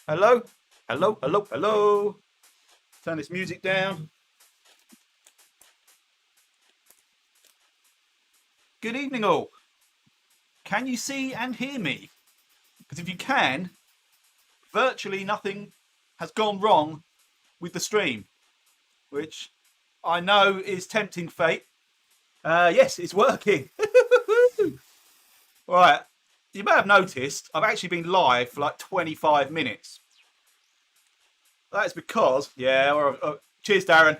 Hello? Hello, hello, hello. Turn this music down. Good evening all. Can you see and hear me? Because if you can, virtually nothing has gone wrong with the stream, which I know is tempting fate. Yes, it's working. Right, you may have noticed I've actually been live for like 25 minutes. That's because, cheers Darren.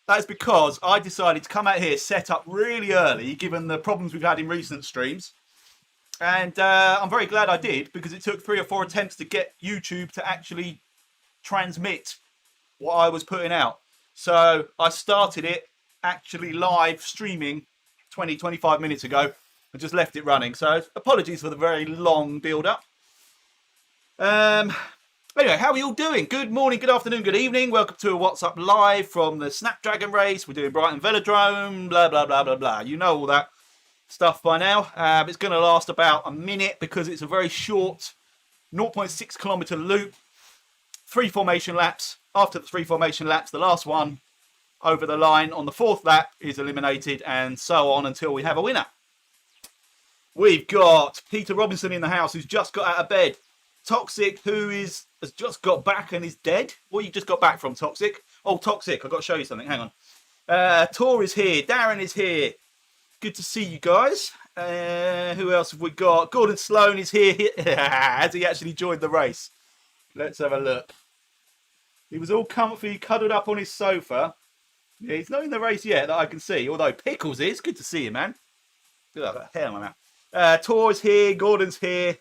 That's because I decided to come out here, set up really early, given the problems we've had in recent streams. And I'm very glad I did, because it took 3 or 4 attempts to get YouTube to actually transmit what I was putting out. So I started it actually live streaming 25 minutes ago and just left it running. So apologies for the very long build up. Anyway, how are you all doing? Good morning, good afternoon, good evening. Welcome to a What's Up Live from the Snap-dragon race. We're doing Brighton Velodrome, blah, blah, blah, blah, blah. You know all that stuff by now. It's going to last about a minute because it's a very short 0.6 kilometre loop. 3 formation laps. After the 3 formation laps, the last one over the line on the 4th lap is eliminated, and so on until we have a winner. We've got Peter Robinson in the house, who's just got out of bed. Toxic, who has just got back and is dead. What you just got back from, Toxic? Oh, Toxic, I've got to show you something. Hang on. Tor is here. Darren is here. Good to see you guys. Who else have we got? Gordon Sloan is here. Has he actually joined the race? Let's have a look. He was all comfy, cuddled up on his sofa. Yeah, he's not in the race yet that I can see, although Pickles is. Good to see you, man. Look at that hair on my mouth. Tor's here, Gordon's here.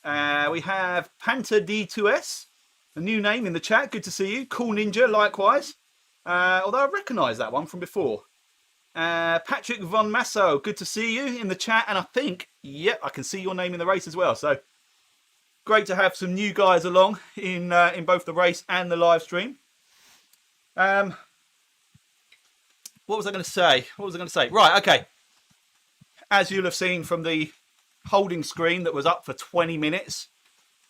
We have Panther D2S, a new name in the chat. Good to see you. Cool Ninja, likewise. Although I recognise that one from before. Patrick Von Masso, good to see you in the chat. And I think, yep, I can see your name in the race as well. So great to have some new guys along in both the race and the live stream. What was I going to say? Right, okay. As you'll have seen from the holding screen that was up for 20 minutes,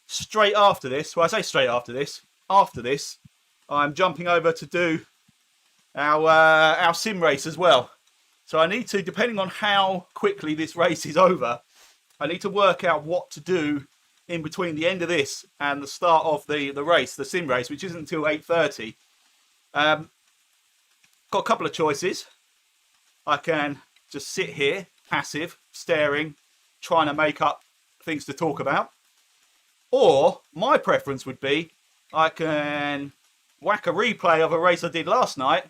straight after this, well, I say straight after this, I'm jumping over to do our sim race as well. So I need to, depending on how quickly this race is over, I need to work out what to do in between the end of this and the start of the race, the sim race, which isn't until 8:30. Got a couple of choices. I can just sit here, passive, staring, trying to make up things to talk about. Or my preference would be I can whack a replay of a race I did last night,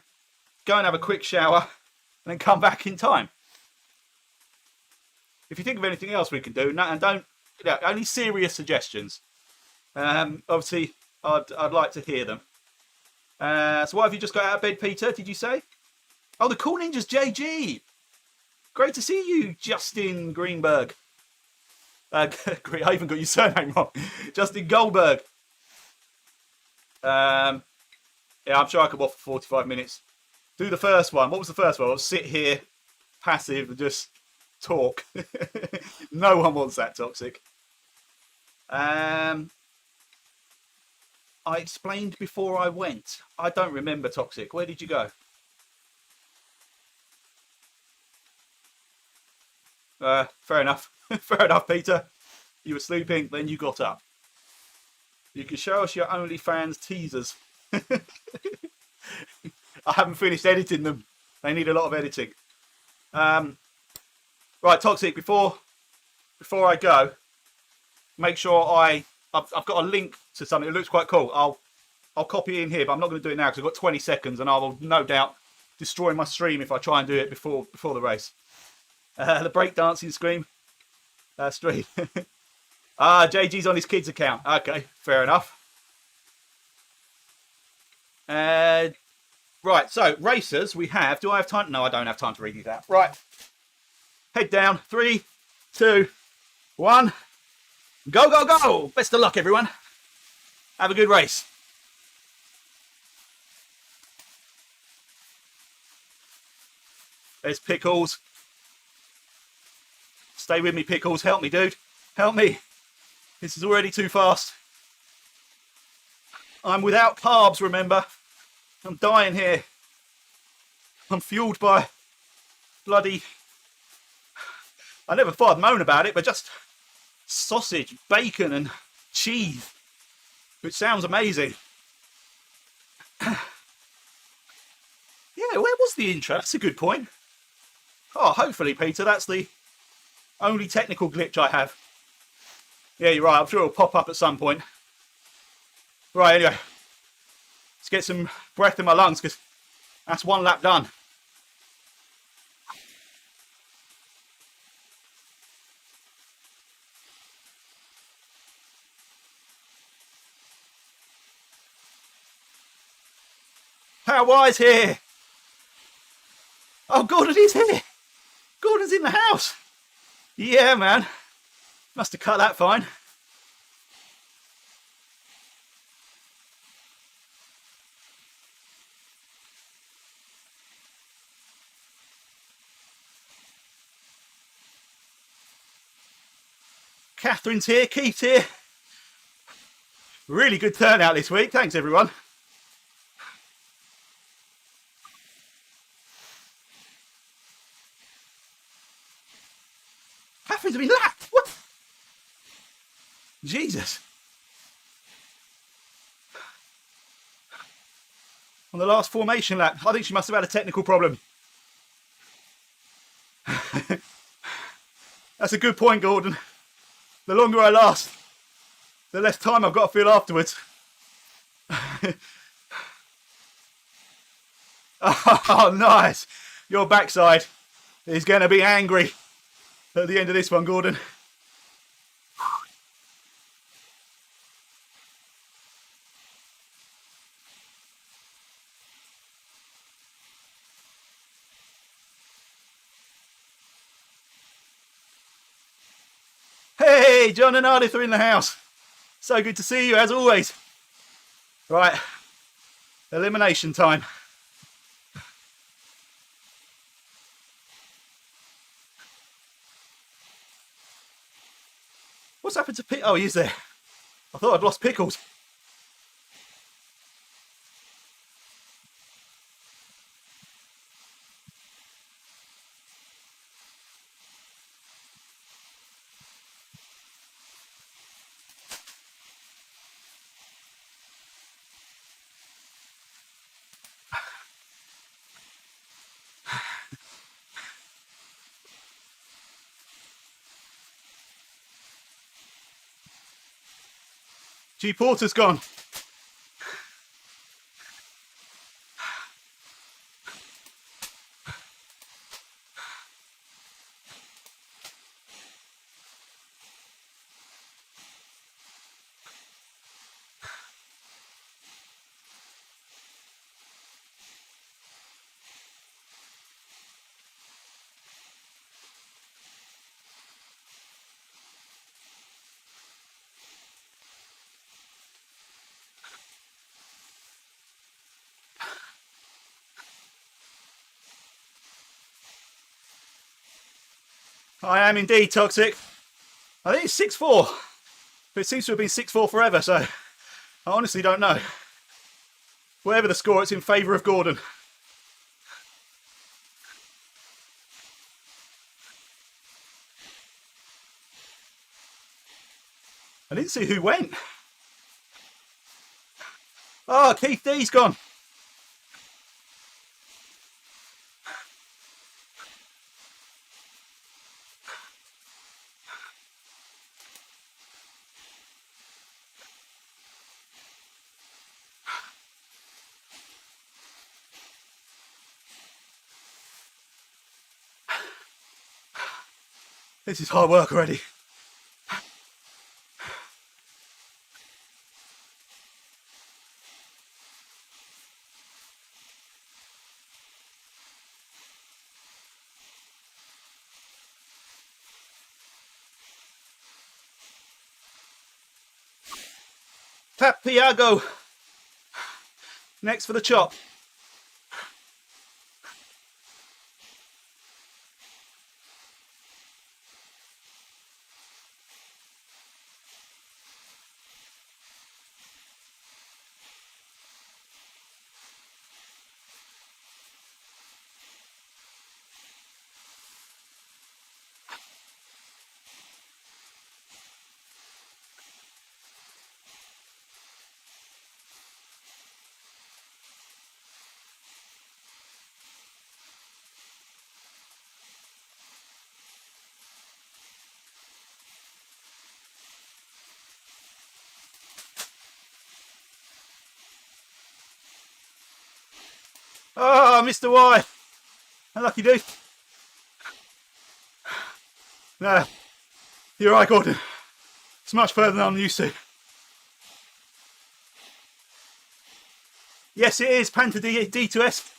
go and have a quick shower, and then come back in time. If you think of anything else we can do, and don't, only serious suggestions. Obviously, I'd like to hear them. So why have you just got out of bed, Peter, did you say? Oh, the Cool Ninjas JG. Great to see you, Justin Greenberg. I even got your surname wrong. Justin Goldberg. Yeah, I'm sure I could watch for 45 minutes. Do the first one. What was the first one? I'll sit here, passive, and just talk. No one wants that, Toxic. I explained before I went. I don't remember, Toxic. Where did you go? Fair enough. Fair enough, Peter. You were sleeping, then you got up. You can show us your OnlyFans teasers. I haven't finished editing them. They need a lot of editing. Right, Toxic, before I go, make sure I've got a link to something. It looks quite cool. I'll copy it in here, but I'm not going to do it now because I've got 20 seconds and I will no doubt destroy my stream if I try and do it before the race. The breakdancing stream. JG's on his kids' account. Okay, fair enough. Right, so racers we have. Do I have time? No, I don't have time to read you that. Right. Head down. 3, 2, 1. Go, go, go. Best of luck, everyone. Have a good race. There's Pickles. Stay with me, Pickles. Help me, dude. Help me. This is already too fast. I'm without carbs, remember. I'm dying here. I'm fueled by bloody... I never thought I'd moan about it, but just sausage, bacon and cheese, which sounds amazing. Yeah, where was the intro? That's a good point. Oh, hopefully, Peter, that's the only technical glitch I have. Yeah, you're right. I'm sure it'll pop up at some point. Right, anyway. Let's get some breath in my lungs because that's one lap done. How wise here? Oh, Gordon is here. Gordon's in the house. Yeah, man. Must have cut that fine. Catherine's here, Keith's here. Really good turnout this week. Thanks, everyone. Catherine's been lapped. What? Jesus. On the last formation lap, I think she must have had a technical problem. That's a good point, Gordon. The longer I last, the less time I've got to feel afterwards. Oh, nice. Your backside is going to be angry at the end of this one, Gordon. Hey, John and Ardith are in the house. So good to see you, as always. Right, elimination time. What's happened to Pickles? Oh, he's there. I thought I'd lost Pickles. G Porter's gone. I am indeed toxic. I think it's 6-4. But it seems to have been 6-4 forever, so I honestly don't know. Whatever the score, it's in favour of Gordon. I didn't see who went. Oh, Keith D's gone. This is hard work already. Papiago. Next for the chop. Oh, Mr. Y. Unlucky dude. No, you're right, Gordon. It's much further than I'm used to. Yes, it is Panther D2S.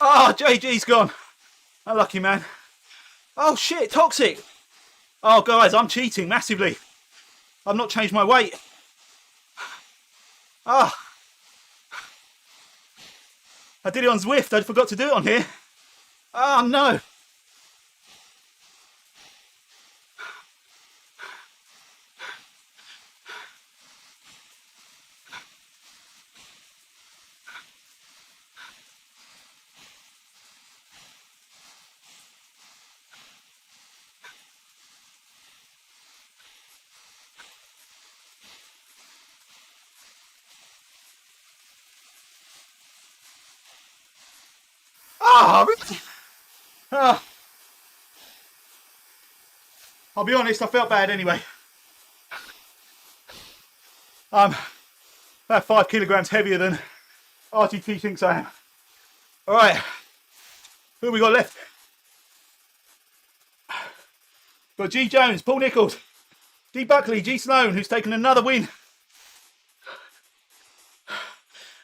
Oh, JG's gone. Unlucky, man. Oh, shit, toxic. Oh, guys, I'm cheating massively. I've not changed my weight. Ah. I did it on Zwift. I forgot to do it on here. Oh, no. I'll be honest, I felt bad anyway. I'm about 5 kilograms heavier than RGT thinks I am. All right, who have we got left? Got G Jones, Paul Nichols, D Buckley, G Sloan, who's taken another win.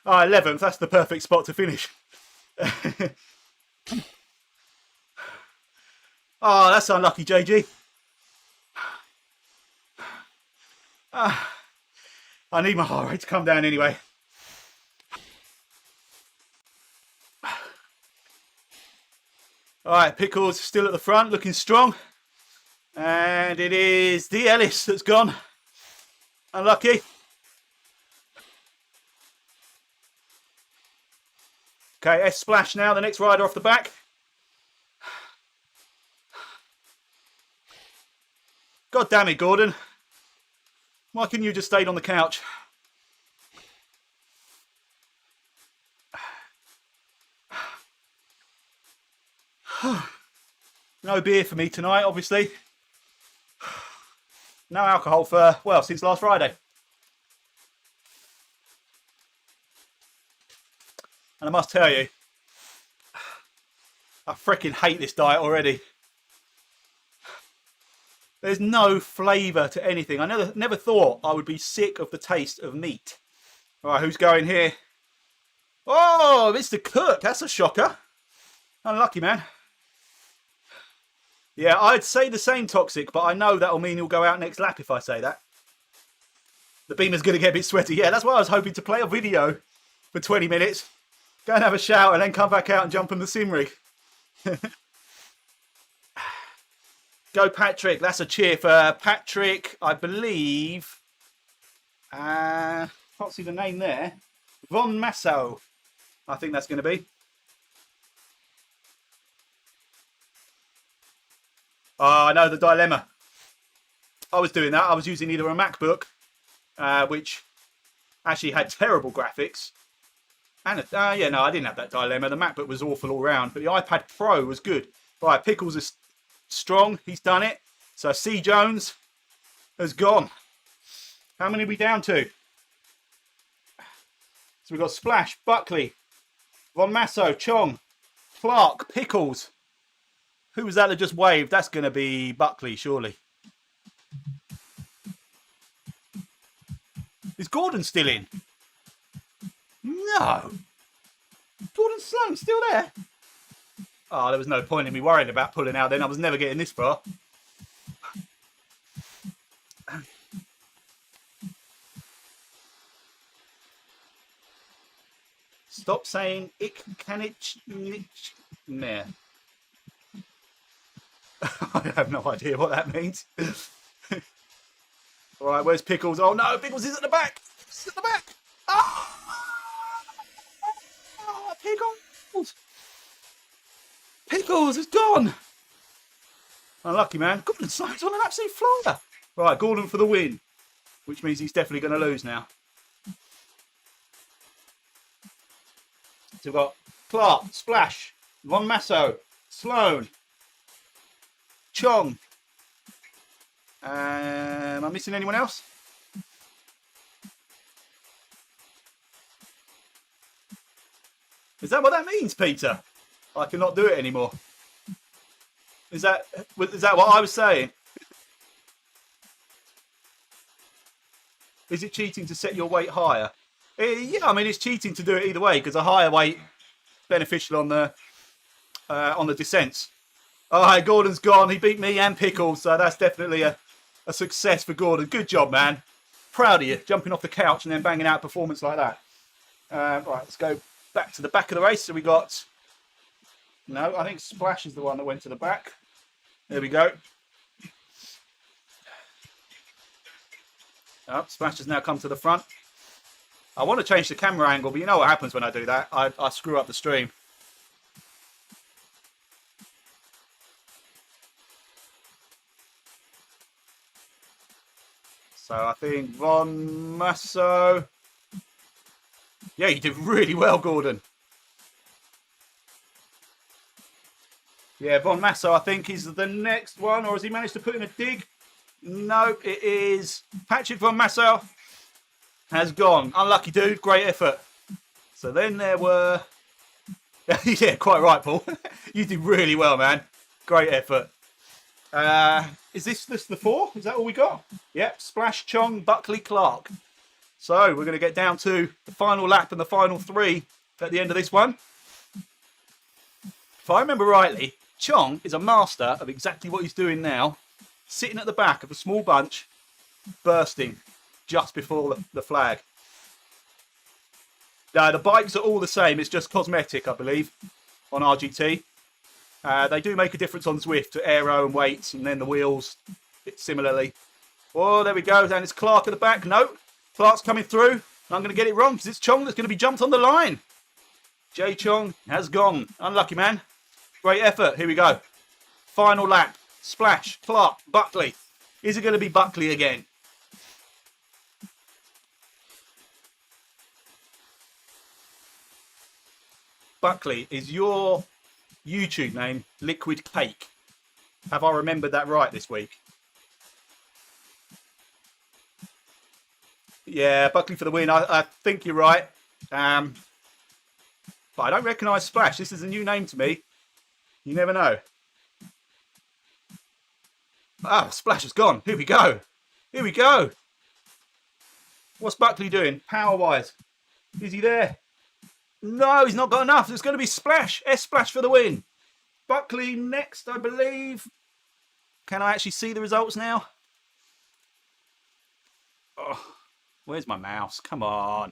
11th, that's the perfect spot to finish. Oh, that's unlucky, JG. I need my heart rate to come down anyway. All right, Pickles still at the front, looking strong. And it is D Ellis that's gone. Unlucky. Okay, S Splash now, the next rider off the back. God damn it, Gordon. Why couldn't you just stayed on the couch? No beer for me tonight, obviously. No alcohol for, well, since last Friday. And I must tell you, I freaking hate this diet already. There's no flavour to anything. I never thought I would be sick of the taste of meat. All right, who's going here? Oh, Mr. Cook, that's a shocker. Unlucky, man. Yeah, I'd say the same, Toxic, but I know that'll mean he'll go out next lap if I say that. The beamer's going to get a bit sweaty. Yeah, that's why I was hoping to play a video for 20 minutes, go and have a shower, and then come back out and jump on the sim rig. Go Patrick, that's a cheer for Patrick, I believe. Can't see the name there. Von Masso, I think that's going to be. Oh, I know the dilemma. I was doing that. I was using either a MacBook, which actually had terrible graphics. And yeah, no, I didn't have that dilemma. The MacBook was awful all round, but the iPad Pro was good. Right, Pickles is strong. He's done it. So C Jones has gone. How many are we down to? So we've got Splash, Buckley, Von Masso, Chong, Clark, Pickles. Who was that just waved? That's going to be Buckley, surely. Is Gordon still in? No. Gordon Sloan still there? Oh, there was no point in me worrying about pulling out then. I was never getting this far. Stop saying ich kann ich nicht mehr. I have no idea what that means. All right, where's Pickles? Oh no, Pickles is at the back. He's at the back. Oh, Pickles. Pickles is gone. Unlucky, man. Gordon Sloan's on an absolute flyer. Right, Gordon for the win, which means he's definitely going to lose now. So we've got Clark, Splash, Von Masso, Sloan, Chong. Am I missing anyone else? Is that what that means, Peter? I cannot do it anymore. Is that what I was saying? Is it cheating to set your weight higher? Yeah, I mean it's cheating to do it either way because a higher weight beneficial on the descents. All right, Gordon's gone. He beat me and Pickles, so that's definitely a success for Gordon. Good job, man. Proud of you, jumping off the couch and then banging out a performance like that. Right, let's go back to the back of the race. So we got... No, I think Splash is the one that went to the back. There we go. Oh, Splash has now come to the front. I want to change the camera angle, but you know what happens when I do that. I screw up the stream. So I think Von Masso... Yeah, you did really well, Gordon. Yeah, Von Masso, I think, is the next one. Or has he managed to put in a dig? No, it is Patrick Von Masso has gone. Unlucky dude, great effort. So then there were... yeah, quite right, Paul. You did really well, man. Great effort. Is this the 4? Is that all we got? Yep, Splash, Chong, Buckley, Clark. So we're going to get down to the final lap and the final 3 at the end of this one. If I remember rightly, Chong is a master of exactly what he's doing now, sitting at the back of a small bunch, bursting just before the flag. The bikes are all the same, it's just cosmetic, I believe, on RGT. They do make a difference on Zwift to aero and weights, and then the wheels, similarly. Oh, there we go, and it's Clark at the back. No, Clark's coming through. I'm going to get it wrong because it's Chong that's going to be jumped on the line. Jay Chong has gone. Unlucky, man. Great effort. Here we go. Final lap. Splash, Clark, Buckley. Is it going to be Buckley again? Buckley, is your YouTube name Liquid Cake? Have I remembered that right this week? Yeah, Buckley for the win. I think you're right. But I don't recognise Splash. This is a new name to me. You never know. Ah, Splash has gone. Here we go. Here we go. What's Buckley doing power-wise? Is he there? No, he's not got enough. It's going to be Splash. S-Splash for the win. Buckley next, I believe. Can I actually see the results now? Oh, where's my mouse? Come on.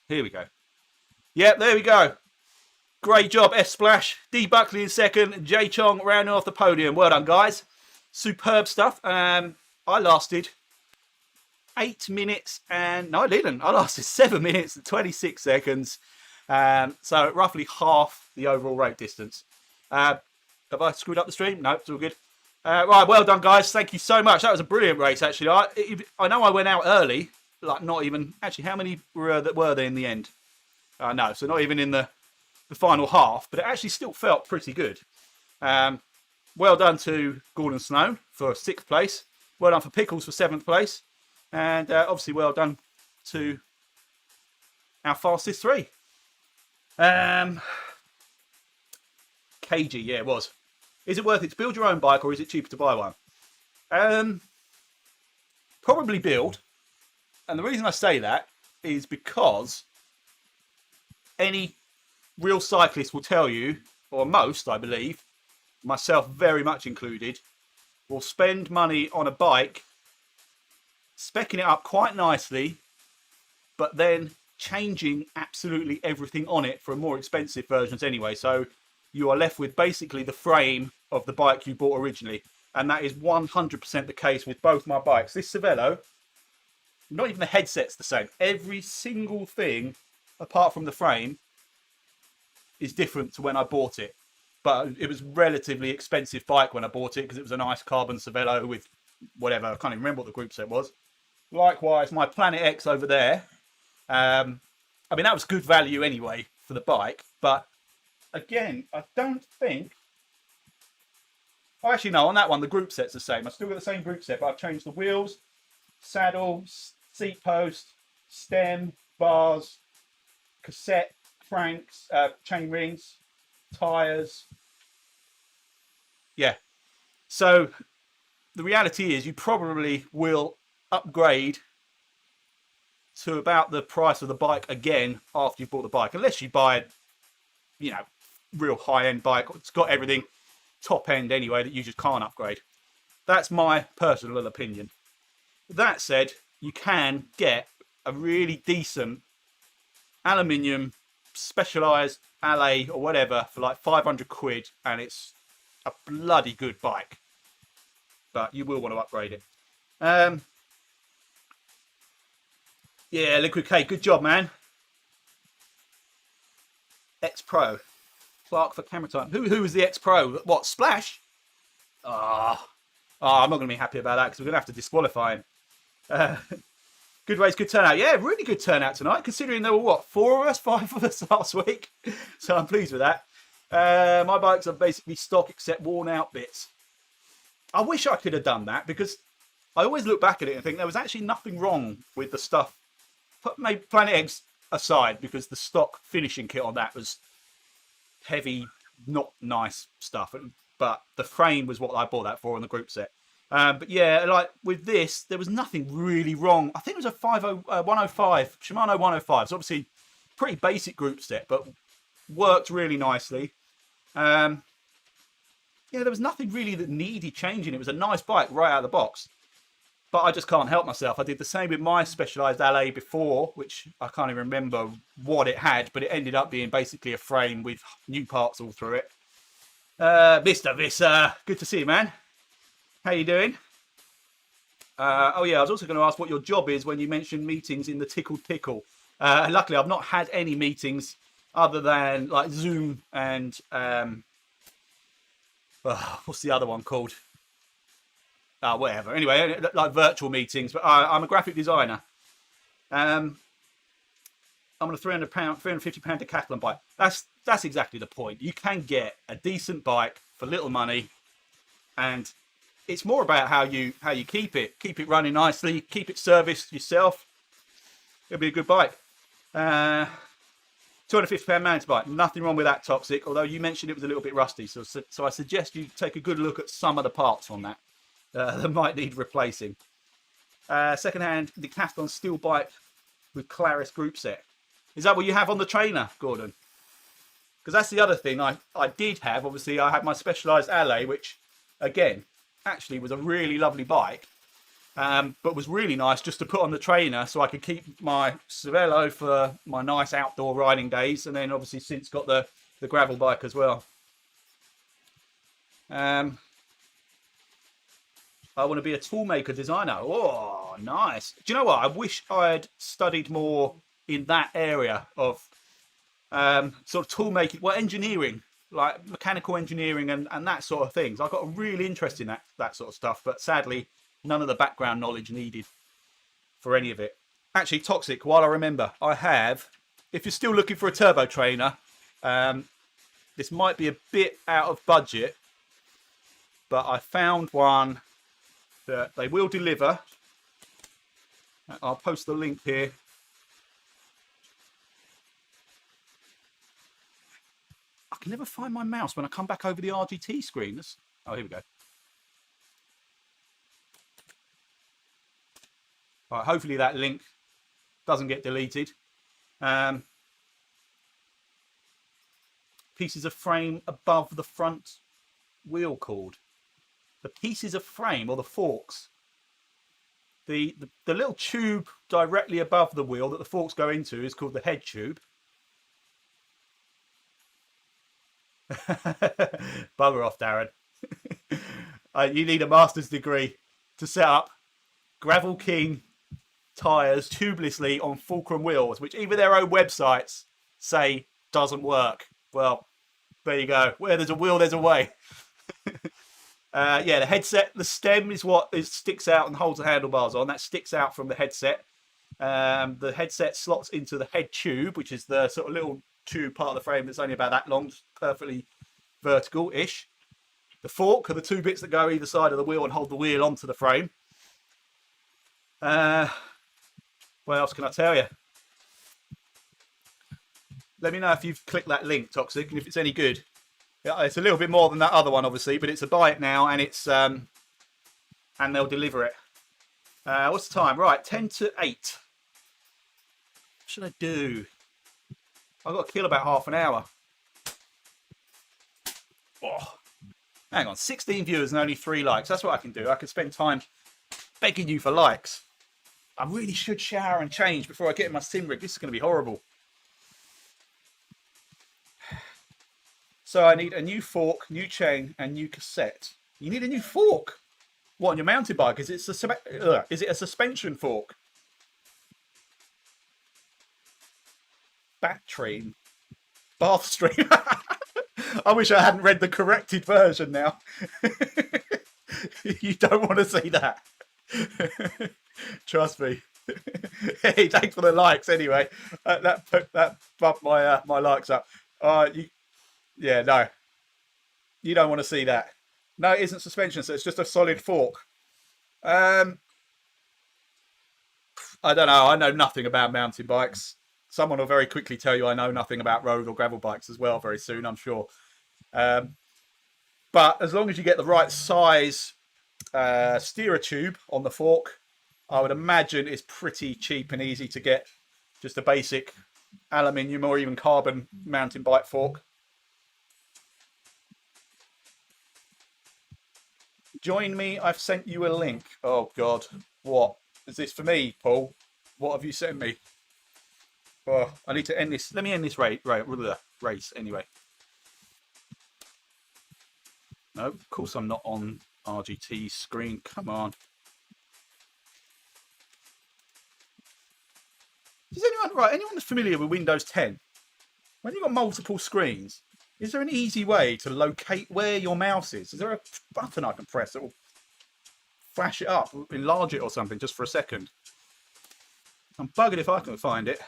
Here we go. Yep, there we go. Great job, S-Splash. D. Buckley in second. Jay Chong rounding off the podium. Well done, guys. Superb stuff. I lasted 8 minutes and... No, I didn't. I lasted 7 minutes and 26 seconds. So roughly half the overall race distance. Have I screwed up the stream? No, it's all good. Right, well done, guys. Thank you so much. That was a brilliant race, actually. I know I went out early. Like, not even... Actually, how many were there in the end? No, so not even in the final half. But it actually still felt pretty good. Well done to Gordon Snow for 6th place. Well done for Pickles for 7th place. And obviously well done to our fastest 3. KG, yeah, it was. Is it worth it to build your own bike or is it cheaper to buy one? Probably build. And the reason I say that is because any real cyclist will tell you, or most, I believe, myself very much included, will spend money on a bike, speccing it up quite nicely, but then changing absolutely everything on it for more expensive versions anyway. So you are left with basically the frame of the bike you bought originally. And that is 100% the case with both my bikes. This Cervelo, not even the headset's the same. Every single thing, apart from the frame, is different to when I bought it. But it was a relatively expensive bike when I bought it because it was a nice carbon Cervelo with whatever. I can't even remember what the group set was. Likewise, my Planet X over there. I mean, that was good value anyway for the bike. But again, I don't think... Oh, actually, no, on that one, the group set's the same. I've still got the same group set, but I've changed the wheels, saddle, seat post, stem, bars, cassette, cranks, chain rings, tyres. Yeah. So the reality is you probably will upgrade to about the price of the bike again after you've bought the bike. Unless you buy, you know, real high-end bike. It's got everything top end anyway that you just can't upgrade. That's my personal opinion. That said, you can get a really decent aluminium specialized alley or whatever for like 500 quid and it's a bloody good bike, but you will want to upgrade it. Yeah, Liquid K, good job, man. X-Pro. Clark for camera time. Who was the X-Pro? What, Splash? I'm not going to be happy about that because we're going to have to disqualify him. Good race, good turnout. Yeah, really good turnout tonight, considering there were, what, 5 of us last week? So I'm pleased with that. My bikes are basically stock except worn out bits. I wish I could have done that, because I always look back at it and think there was actually nothing wrong with the stuff. Put maybe Planet Eggs aside, because the stock finishing kit on that was heavy, not nice stuff. But the frame was what I bought that for on the group set. But yeah, like with this, there was nothing really wrong. I think it was a 105, Shimano 105. It's obviously pretty basic group set, but worked really nicely. Yeah, there was nothing really that needed changing. It was a nice bike right out of the box. But I just can't help myself. I did the same with my Specialized LA before, which I can't even remember what it had, but it ended up being basically a frame with new parts all through it. Mr. Visser, good to see you, man. How you doing? Oh yeah, I was also going to ask what your job is when you mentioned meetings in the tickle. Luckily, I've not had any meetings other than like Zoom and what's the other one called? Whatever. Anyway, like virtual meetings. But I'm a graphic designer. I'm on a £350 decathlon bike. That's exactly the point. You can get a decent bike for little money, and it's more about how you keep it running nicely, keep it serviced yourself. It'll be a good bike. £250 mountain bike. Nothing wrong with that, Toxic. Although you mentioned it was a little bit rusty, so I suggest you take a good look at some of the parts on that. That might need replacing. Second-hand Decathlon steel bike with Claris group set. Is that what you have on the trainer, Gordon? Because that's the other thing I did have. Obviously, I had my Specialized LA, which, again, actually was a really lovely bike, but was really nice just to put on the trainer so I could keep my Cervelo for my nice outdoor riding days, and then obviously since got the gravel bike as well. I want to be a toolmaker designer. Oh, nice. Do you know what? I wish I'd studied more in that area of sort of toolmaking, well, engineering, like mechanical engineering and that sort of things. I got a real interest in that sort of stuff, but sadly, none of the background knowledge needed for any of it. Actually, Toxic, while I remember, I have, if you're still looking for a turbo trainer, this might be a bit out of budget, but I found one that they will deliver. I'll post the link here. I can never find my mouse when I come back over the RGT screen. Oh, here we go. All right, hopefully that link doesn't get deleted. Pieces of frame above the front wheel cord. The pieces of frame, or the forks, the little tube directly above the wheel that the forks go into is called the head tube. Bugger off, Darren. You need a master's degree to set up Gravel King tyres tubelessly on Fulcrum wheels, which even their own websites say doesn't work. Well, there you go. Where there's a will, there's a way. Yeah, the headset, the stem is what sticks out and holds the handlebars on. That sticks out from the headset. The headset slots into the head tube, which is the sort of little tube part of the frame that's only about that long, just perfectly vertical-ish. The fork are the two bits that go either side of the wheel and hold the wheel onto the frame. What else can I tell you? Let me know if you've clicked that link, Toxic, and if it's any good. Yeah, it's a little bit more than that other one, obviously, but it's a buy it now, and it's and they'll deliver it. What's the time? Right, 10 to 8. What should I do? I've got to kill about half an hour. Oh, hang on, 16 viewers and only 3 likes. That's what I can do. I can spend time begging you for likes. I really should shower and change before I get in my sim rig. This is going to be horrible. So I need a new fork, new chain, and new cassette. You need a new fork? What, on your mountain bike? Is it a suspension fork? Battery. Bath stream. I wish I hadn't read the corrected version now. You don't want to see that. Trust me. Hey, thanks for the likes anyway. That bumped my likes up. Yeah, no. You don't want to see that. No, it isn't suspension, so it's just a solid fork. Um, I don't know. I know nothing about mountain bikes. Someone will very quickly tell you I know nothing about road or gravel bikes as well very soon, I'm sure. Um, but as long as you get the right size steerer tube on the fork, I would imagine it's pretty cheap and easy to get just a basic aluminium or even carbon mountain bike fork. Join me, I've sent you a link. Oh God, what? Is this for me, Paul? What have you sent me? Oh, I need to end this. Let me end this race anyway. No, of course I'm not on RGT screen. Come on. Is anyone that's familiar with Windows 10? When you've got multiple screens, is there an easy way to locate where your mouse is? Is there a button I can press that will flash it up, enlarge it or something just for a second? I'm buggered if I can find it.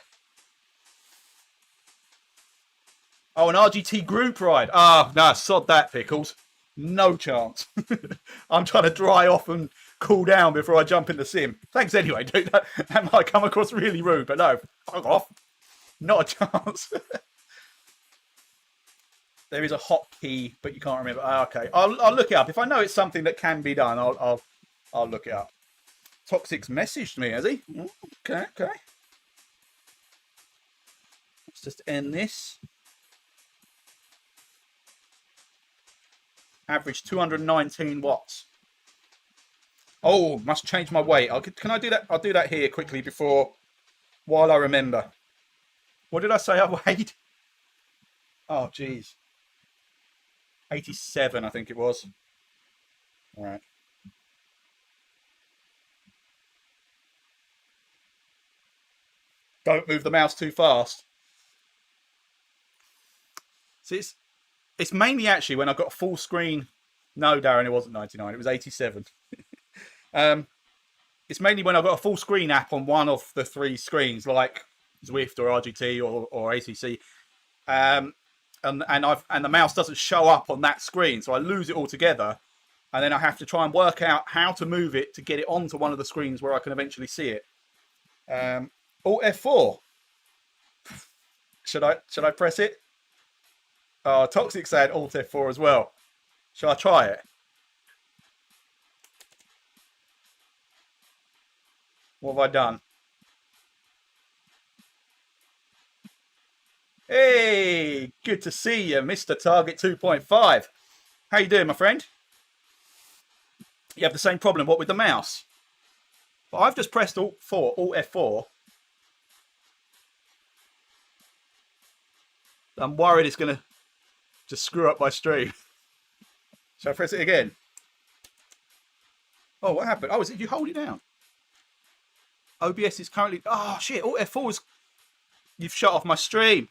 Oh, an RGT group ride. Ah, no, sod that, Pickles. No chance. I'm trying to dry off and cool down before I jump in the sim. Thanks anyway, dude. That might come across really rude, but no, fuck off. Not a chance. There is a hotkey, but you can't remember. Ah, okay, I'll look it up. If I know it's something that can be done, I'll look it up. Toxic's messaged me, has he? Okay. Let's just end this. Average 219 watts. Oh, must change my weight. Can I do that? I'll do that here quickly while I remember. What did I say I weighed? Oh, geez. 87, I think it was. All right. Don't move the mouse too fast. See, it's mainly actually when I've got a full screen. No, Darren, it wasn't 99. It was 87. It's mainly when I've got a full screen app on one of the three screens, like Zwift or RGT or ACC, and the mouse doesn't show up on that screen, so I lose it altogether, and then I have to try and work out how to move it to get it onto one of the screens where I can eventually see it. Alt F4. Should I press it? Oh, Toxic said Alt F4 as well. Shall I try it? What have I done? Hey, good to see you, Mr. Target 2.5. How you doing, my friend? You have the same problem, what, with the mouse? But I've just pressed Alt F4. I'm worried it's going to just screw up my stream. Shall I press it again? Oh, what happened? Oh, you hold it down? OBS is currently... Oh, shit. Alt F4 is... You've shut off my stream.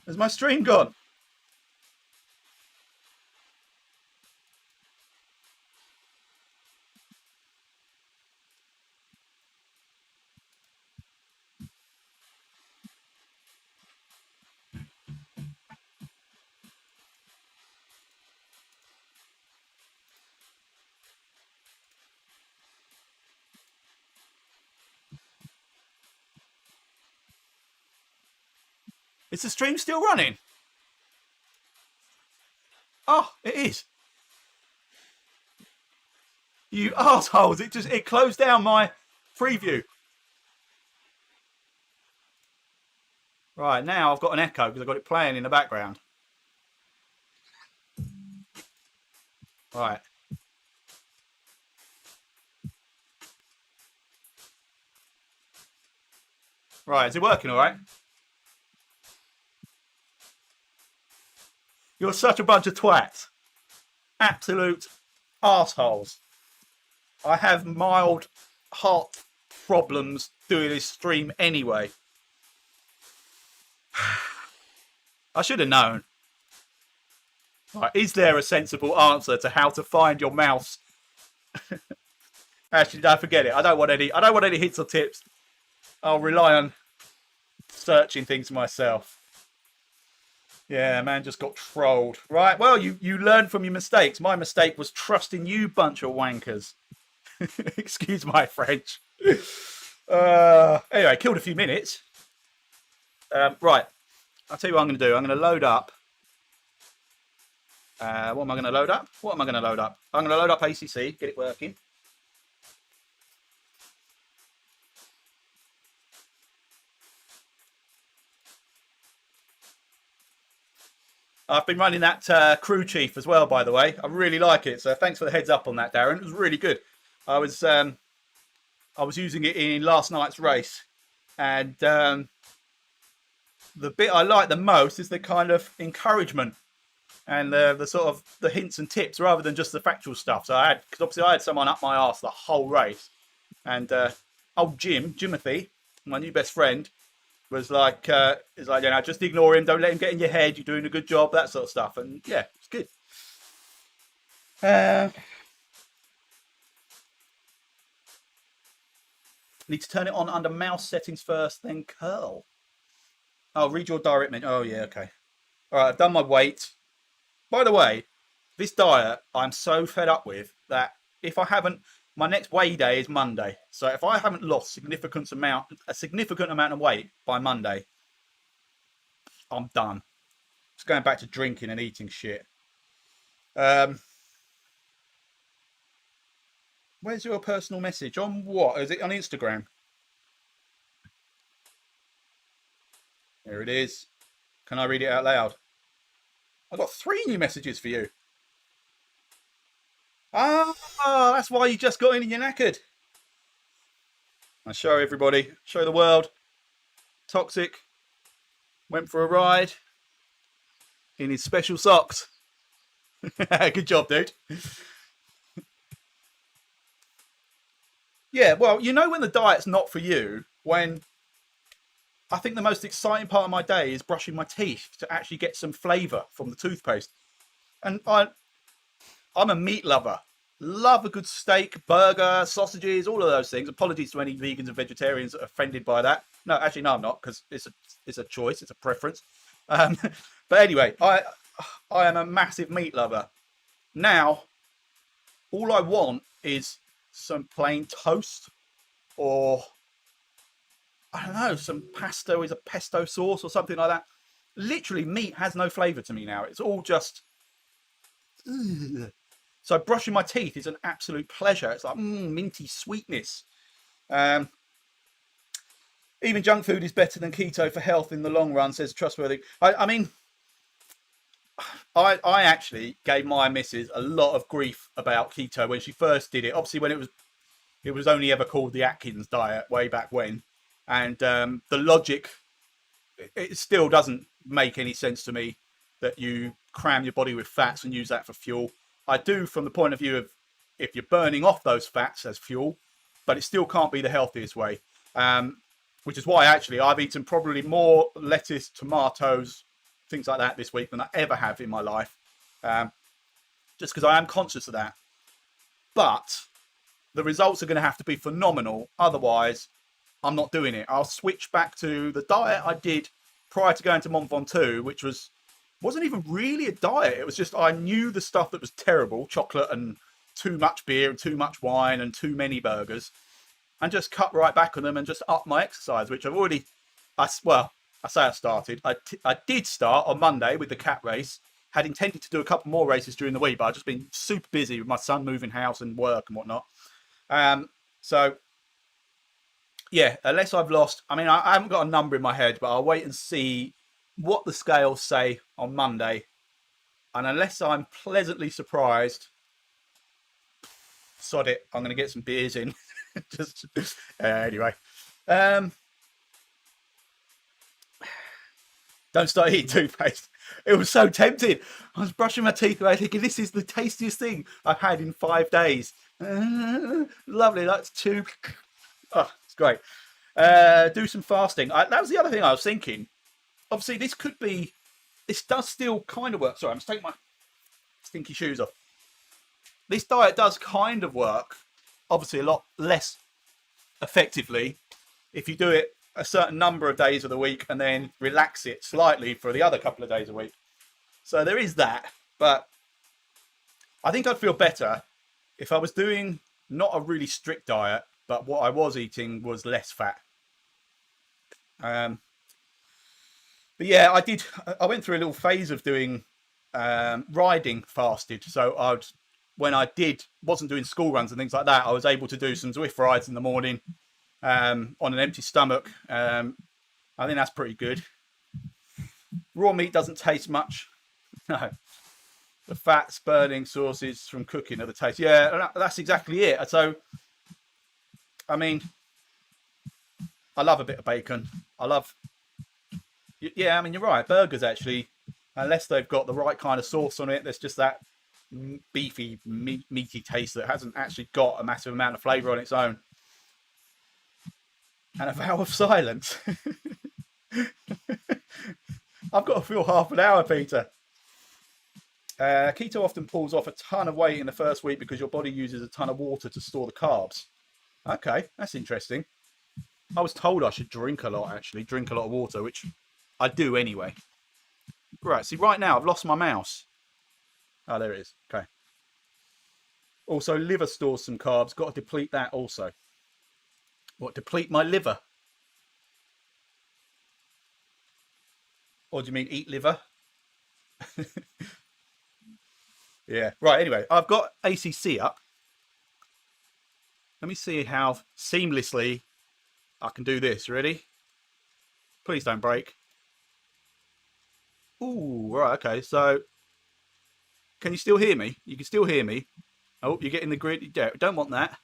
Has my stream gone? Is the stream still running? Oh, it is. You assholes! It closed down my preview. Right, now I've got an echo because I've got it playing in the background. Right. Right, is it working all right? You're such a bunch of twats. Absolute assholes. I have mild heart problems doing this stream anyway. I should have known. Right, is there a sensible answer to how to find your mouse? Actually, don't forget it. I don't want any hints or tips. I'll rely on searching things myself. Yeah, man just got trolled. Right, well, you learn from your mistakes. My mistake was trusting you bunch of wankers. Excuse my French. Anyway, killed a few minutes. Right, I'll tell you what I'm going to do. I'm going to load up. What am I going to load up? I'm going to load up ACC, get it working. I've been running that crew chief as well, by the way. I really like it. So thanks for the heads up on that, Darren. It was really good. I was using it in last night's race, and the bit I like the most is the kind of encouragement and the sort of the hints and tips rather than just the factual stuff. So because obviously I had someone up my arse the whole race, and old Jimothy, my new best friend, was like, just ignore him, don't let him get in your head, you're doing a good job, that sort of stuff. And yeah, it's good. Need to turn it on under mouse settings first, then curl. Oh, read your direct menu. Oh yeah, okay. All right, I've done my weight. By the way, this diet I'm so fed up with that if I haven't, my next weigh day is Monday. So if I haven't lost a significant amount of weight by Monday, I'm done. Just going back to drinking and eating shit. Where's your personal message? On what? Is it on Instagram? There it is. Can I read it out loud? I've got 3 new messages for you. Ah, that's why you just got in and you're knackered. I show everybody, show the world. Toxic went for a ride in his special socks. Good job, dude. Yeah, well, you know when the diet's not for you, when I think the most exciting part of my day is brushing my teeth to actually get some flavour from the toothpaste. And I'm a meat lover. Love a good steak, burger, sausages, all of those things. Apologies to any vegans and vegetarians that are offended by that. No, actually, no, I'm not, because it's a choice, it's a preference. But anyway, I am a massive meat lover. Now, all I want is some plain toast, or I don't know, some pasta with a pesto sauce or something like that. Literally, meat has no flavour to me now. It's all just... Ugh. So brushing my teeth is an absolute pleasure. It's like minty sweetness. Even junk food is better than keto for health in the long run, says Trustworthy. I mean, I actually gave my missus a lot of grief about keto when she first did it. Obviously, when it was only ever called the Atkins diet way back when. And the logic, it still doesn't make any sense to me that you cram your body with fats and use that for fuel. I do from the point of view of if you're burning off those fats as fuel, but it still can't be the healthiest way. Which is why actually I've eaten probably more lettuce, tomatoes, things like that this week than I ever have in my life. Just because I am conscious of that. But the results are going to have to be phenomenal. Otherwise, I'm not doing it. I'll switch back to the diet I did prior to going to Mont Ventoux, which wasn't even really a diet. It was just I knew the stuff that was terrible, chocolate and too much beer and too much wine and too many burgers, and just cut right back on them and just up my exercise, which I've already, I started. I did start on Monday with the cat race. Had intended to do a couple more races during the week, but I've just been super busy with my son moving house and work and whatnot. So yeah, unless I've lost, I mean, I haven't got a number in my head, but I'll wait and see what the scales say on Monday. And unless I'm pleasantly surprised, sod it, I'm going to get some beers in. Just anyway. Don't start eating toothpaste. It was so tempting. I was brushing my teeth away thinking, this is the tastiest thing I've had in 5 days. Lovely, that's 2. Oh, it's great. Do some fasting. That was the other thing I was thinking. Obviously, this does still kind of work. Sorry, I'm just taking stinky shoes off. This diet does kind of work, obviously a lot less effectively if you do it a certain number of days of the week and then relax it slightly for the other couple of days a week. So there is that, but I think I'd feel better if I was doing not a really strict diet, but what I was eating was less fat. But yeah, I went through a little phase of doing riding fasted. So when I wasn't doing school runs and things like that, I was able to do some Zwift rides in the morning on an empty stomach. I think that's pretty good. Raw meat doesn't taste much. No. The fats burning sources from cooking are the taste. Yeah, that's exactly it. So, I mean, I love a bit of bacon. Yeah, I mean, you're right. Burgers, actually, unless they've got the right kind of sauce on it, there's just that beefy, meaty taste that hasn't actually got a massive amount of flavour on its own. And a vow of silence. I've got to fill half an hour, Peter. Keto often pulls off a ton of weight in the first week because your body uses a ton of water to store the carbs. Okay, that's interesting. I was told I should drink a lot, actually. Drink a lot of water, which I do anyway. Right, see, right now I've lost my mouse. Oh, there it is. Okay. Also, liver stores some carbs. Got to deplete that also. What, deplete my liver? Or do you mean eat liver? Yeah, right, anyway, I've got ACC up. Let me see how seamlessly I can do this. Ready? Please don't break. Ooh, right, okay, so can you still hear me? You can still hear me. Oh, you're getting the grid. Don't want that.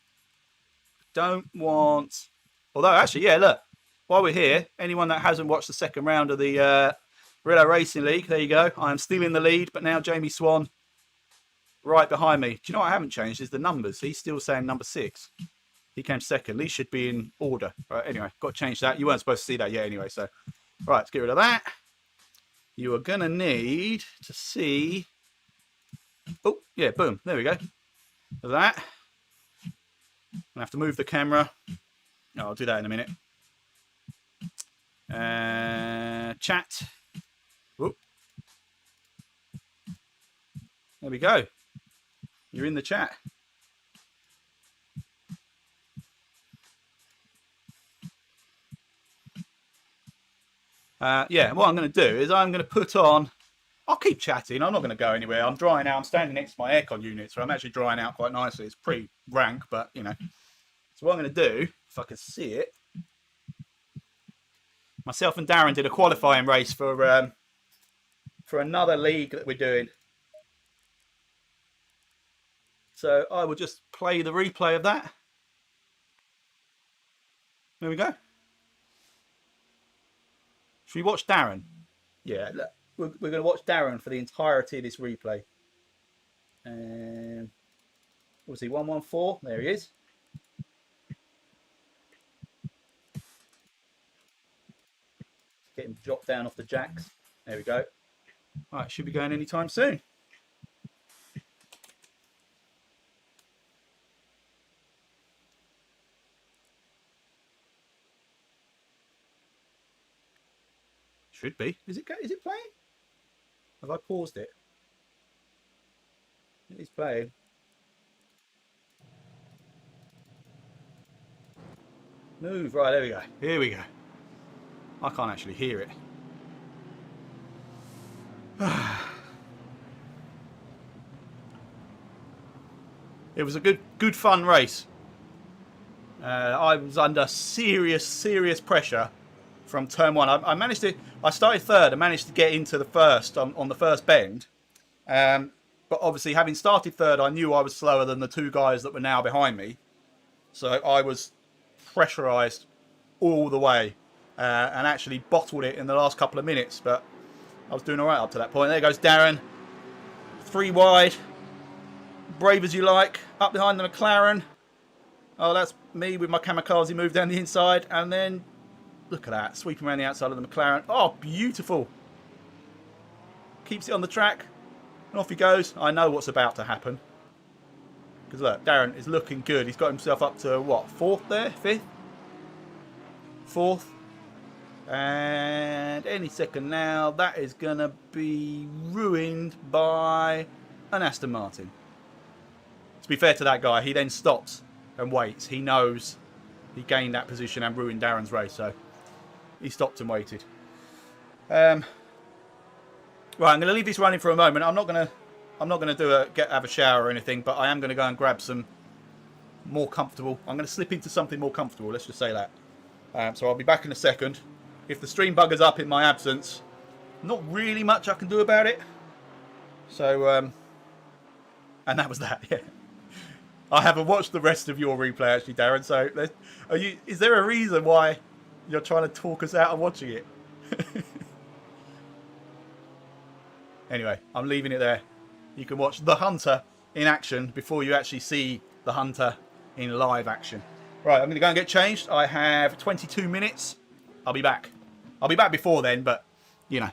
Don't want... Although, actually, yeah, look, while we're here, anyone that hasn't watched the second round of the Relay Racing League, there you go. I am still in the lead, but now Jamie Swan right behind me. Do you know what I haven't changed is the numbers. He's still saying number 6. He came second. These should be in order. Right, anyway, got to change that. You weren't supposed to see that yet anyway. So, right, let's get rid of that. You are going to need to see... Oh, yeah, boom. There we go. That. I'm going to have to move the camera. Oh, I'll do that in a minute. Chat. Whoop. There we go. You're in the chat. Yeah, what I'm going to do is I'm going to put on... I'll keep chatting. I'm not going to go anywhere. I'm drying out. I'm standing next to my aircon unit, so I'm actually drying out quite nicely. It's pretty rank, but, you know. So what I'm going to do, if I can see it... Myself and Darren did a qualifying race for another league that we're doing. So I will just play the replay of that. There we go. Should we watch Darren? Yeah, look, we're going to watch Darren for the entirety of this replay. What was he, 114? There he is. Get him dropped down off the jacks. There we go. All right, should be going anytime soon. Should be. Is it playing? Have I paused it? It is playing. Move. Right, there we go. Here we go. I can't actually hear it. It was a good fun race. I was under serious pressure from turn 1. I started third and managed to get into the first on the first bend. But obviously, having started third, I knew I was slower than the 2 guys that were now behind me. So I was pressurised all the way. And actually bottled it in the last couple of minutes, but I was doing all right up to that point. There goes Darren, 3 wide, brave as you like, up behind the McLaren. Oh, that's me with my kamikaze move down the inside, and then look at that, sweeping around the outside of the McLaren. Oh, beautiful. Keeps it on the track. And off he goes. I know what's about to happen. Because look, Darren is looking good. He's got himself up to, what, 4th there? 5th? 4th? And any second now, that is going to be ruined by an Aston Martin. To be fair to that guy, he then stops and waits. He knows he gained that position and ruined Darren's race, so he stopped and waited. Right, I'm going to leave this running for a moment. I'm not going to have a shower or anything, but I am going to go and grab some more comfortable. I'm going to slip into something more comfortable. Let's just say that. So I'll be back in a second. If the stream buggers up in my absence, not really much I can do about it. So, and that was that. Yeah, I haven't watched the rest of your replay actually, Darren. So, is there a reason why you're trying to talk us out of watching it? Anyway, I'm leaving it there. You can watch the Hunter in action before you actually see the Hunter in live action. Right, I'm going to go and get changed. I have 22 minutes. I'll be back. I'll be back before then, but, you know.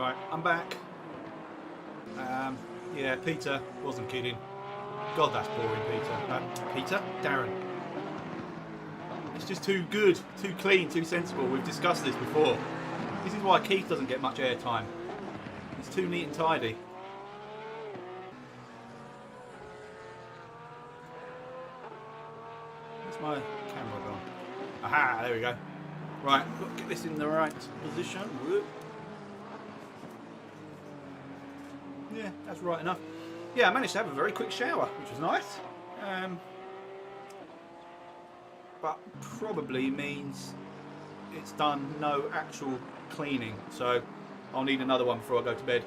Right, I'm back. Yeah, Peter wasn't kidding. God, that's boring, Peter? Darren. It's just too good, too clean, too sensible. We've discussed this before. This is why Keith doesn't get much airtime. It's too neat and tidy. Where's my camera gone? Aha, there we go. Right, got to get this in the right position. Whoop. Yeah, that's right enough. Yeah, I managed to have a very quick shower, which was nice. But probably means it's done no actual cleaning, so I'll need another one before I go to bed.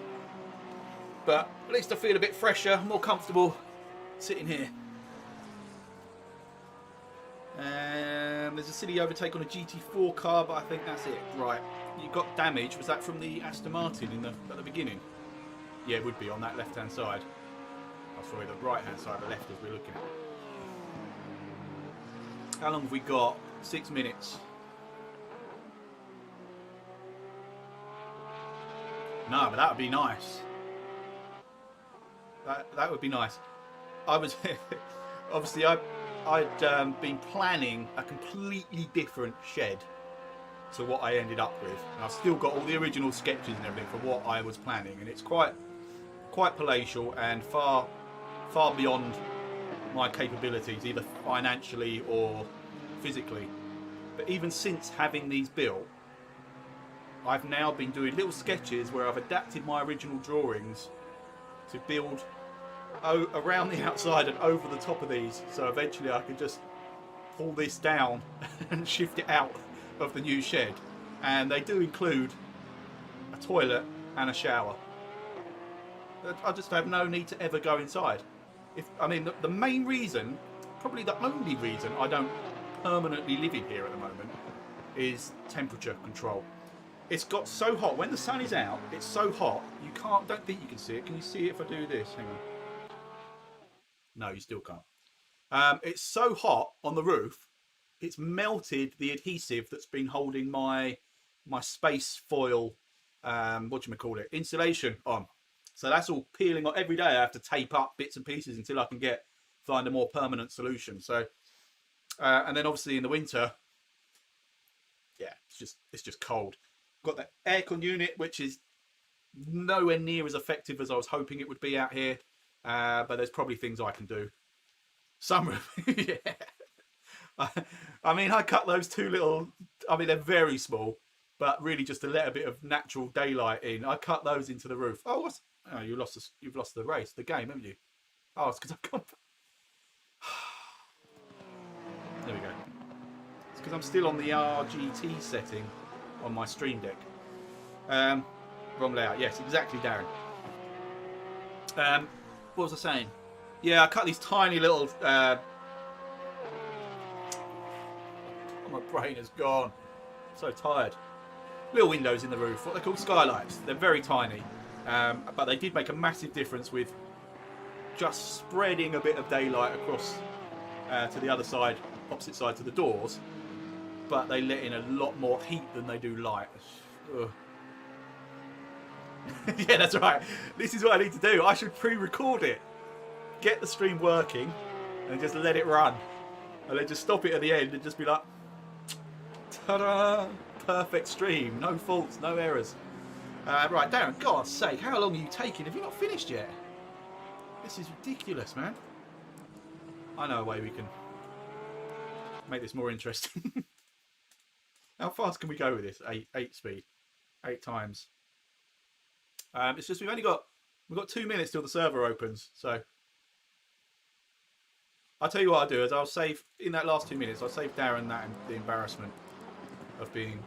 But at least I feel a bit fresher, more comfortable sitting here. There's a silly overtake on a GT4 car, but I think that's it. Right, you got damage. Was that from the Aston Martin at the beginning? Yeah, it would be on that left-hand side. Oh, sorry, the right-hand side, the left as we're looking at. How long have we got? 6 minutes. No, but that would be nice. That would be nice. I was obviously I'd been planning a completely different shed to what I ended up with, and I've still got all the original sketches and everything for what I was planning, and it's quite palatial and far beyond my capabilities, either financially or physically. But even since having these built, I've now been doing little sketches where I've adapted my original drawings to build around the outside and over the top of these, so eventually I can just pull this down and shift it out of the new shed. And they do include a toilet and a shower. I just have no need to ever go inside. The main reason, probably the only reason I don't permanently live in here at the moment, is temperature control. It's got so hot when the sun is out. It's so hot you don't think you can see it. Can you see it if I do this? Hang on. No, you still can't. It's so hot on the roof, it's melted the adhesive that's been holding my space foil, insulation on. So that's all peeling off. Every day I have to tape up bits and pieces until I can find a more permanent solution. So, and then obviously in the winter, yeah, it's just cold. Got that aircon unit, which is nowhere near as effective as I was hoping it would be out here. But there's probably things I can do. Yeah. I cut those two little, they're very small, but really just to let a bit of natural daylight in. I cut those into the roof. Oh, you've lost the race, the game, haven't you? Oh, it's because I've gone. There we go. It's because I'm still on the RGT setting on my Stream Deck. Wrong layout. Yes, exactly, Darren. What was I saying? Yeah, I cut these tiny little... my brain has gone. I'm so tired. Little windows in the roof. What they're called, skylights. They're very tiny. But they did make a massive difference with just spreading a bit of daylight across to the other side, opposite side to the doors. But they let in a lot more heat than they do light. Ugh. Yeah, that's right. This is what I need to do. I should pre-record it, get the stream working, and just let it run, and then just stop it at the end and just be like, ta-da! Perfect stream, no faults, no errors. Right, Darren, God's sake, how long are you taking? Have you not finished yet? This is ridiculous, man. I know a way we can make this more interesting. How fast can we go with this? 8 speed, 8 times. It's just we've got 2 minutes till the server opens, so I'll tell you what I'll do is I'll save in that last 2 minutes. I'll save Darren that and the embarrassment of being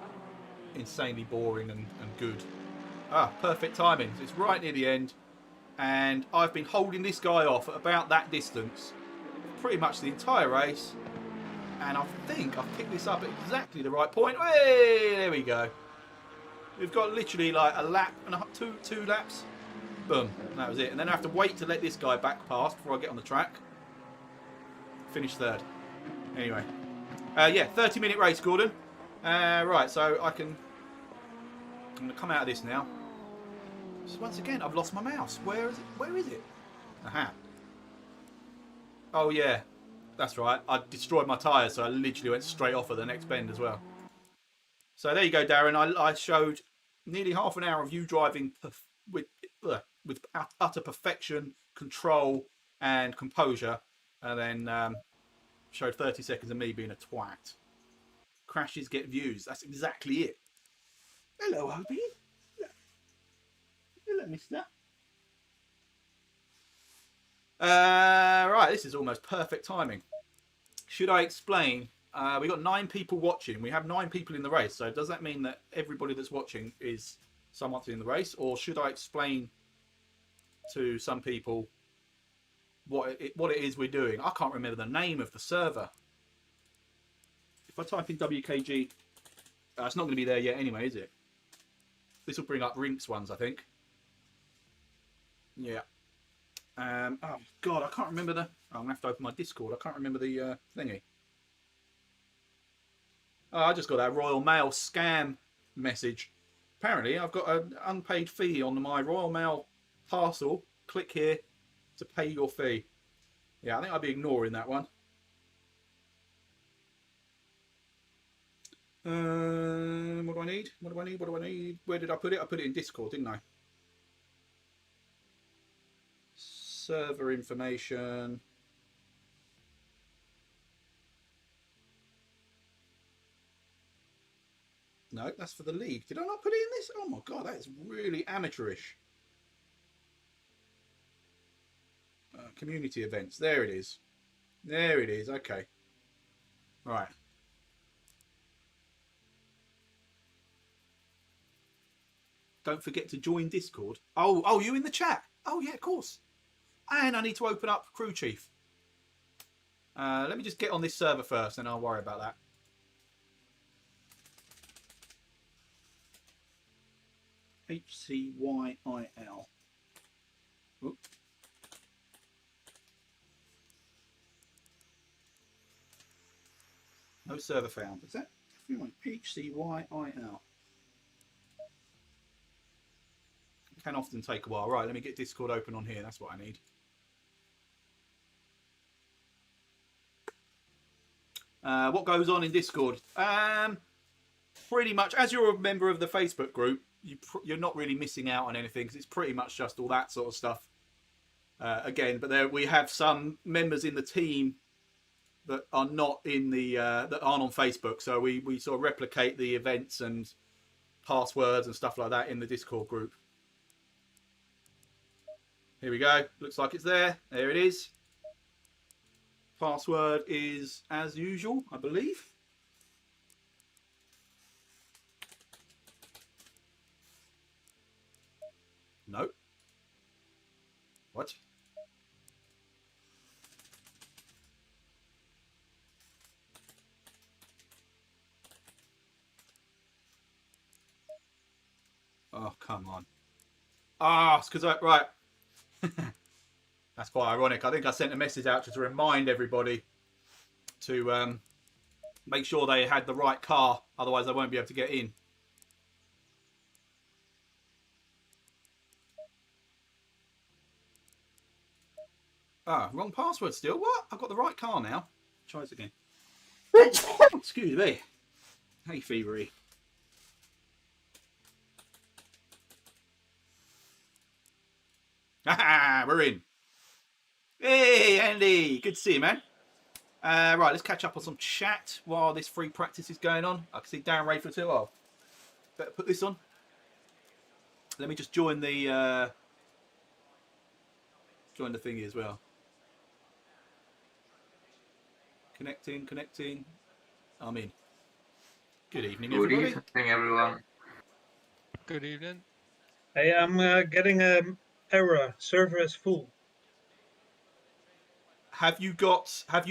insanely boring and good. Perfect timing. It's right near the end, and I've been holding this guy off at about that distance pretty much the entire race, and I think I've picked this up at exactly the right point. Hey, there we go. We've got literally like a lap and two laps. Boom, and that was it. And then I have to wait to let this guy back past before I get on the track. Finish third. Anyway, yeah, 30-minute race, Gordon. Right, so I'm going to come out of this now. Once again, I've lost my mouse. Where is it? Where is it? Aha. Oh, yeah. That's right. I destroyed my tyres, so I literally went straight off at the next bend as well. So there you go, Darren. I showed nearly half an hour of you driving with utter perfection, control, and composure, and then showed 30 seconds of me being a twat. Crashes get views. That's exactly it. Hello, Hobie. Hello, mister. Right, this is almost perfect timing. Should I explain? We got 9 people watching. We have 9 people in the race. So does that mean that everybody that's watching is somewhat in the race, or should I explain to some people what it is we're doing? I can't remember the name of the server. If I type in WKG, it's not going to be there yet anyway, is it? This will bring up Rinks ones, I think. Yeah. Oh God, I can't remember the. I'm gonna have to open my Discord. I can't remember the thingy. Oh, I just got that Royal Mail scam message. Apparently, I've got an unpaid fee on my Royal Mail parcel. Click here to pay your fee. Yeah, I think I'll be ignoring that one. What do I need? What do I need? What do I need? Where did I put it? I put it in Discord, didn't I? Server information. No, that's for the league. Did I not put it in this? Oh my God, that is really amateurish. Community events. There it is. There it is. Okay. Right. Don't forget to join Discord. Oh, you in the chat? Oh yeah, of course. And I need to open up Crew Chief. Let me just get on this server first, and I'll worry about that. HCYIL. Oop. No server found. Is that HCYIL? Can often take a while. Right, let me get Discord open on here. That's what I need. What goes on in Discord? Pretty much, as you're a member of the Facebook group, you're not really missing out on anything, because it's pretty much just all that sort of stuff. Again, but we have some members in the team that are not in the that aren't on Facebook, so we sort of replicate the events and passwords and stuff like that in the Discord group. Here we go. Looks like it's there. There it is. Password is as usual, I believe. No. What? Oh, come on. Ah, it's because right. That's quite ironic. I think I sent a message out to remind everybody to make sure they had the right car, otherwise they won't be able to get in. Ah, wrong password still. What? I've got the right car now. Try this again. Excuse me. Hey, fevery. Haha, we're in. Hey, Andy. Good to see you, man. Right, let's catch up on some chat while this free practice is going on. I can see Darren Rayford too. Oh, better put this on. Let me just join the thingy as well. Connecting. I'm in. Good evening, everybody. Good evening, everyone. Good evening. Hey, I'm getting an error. Server is full. Have you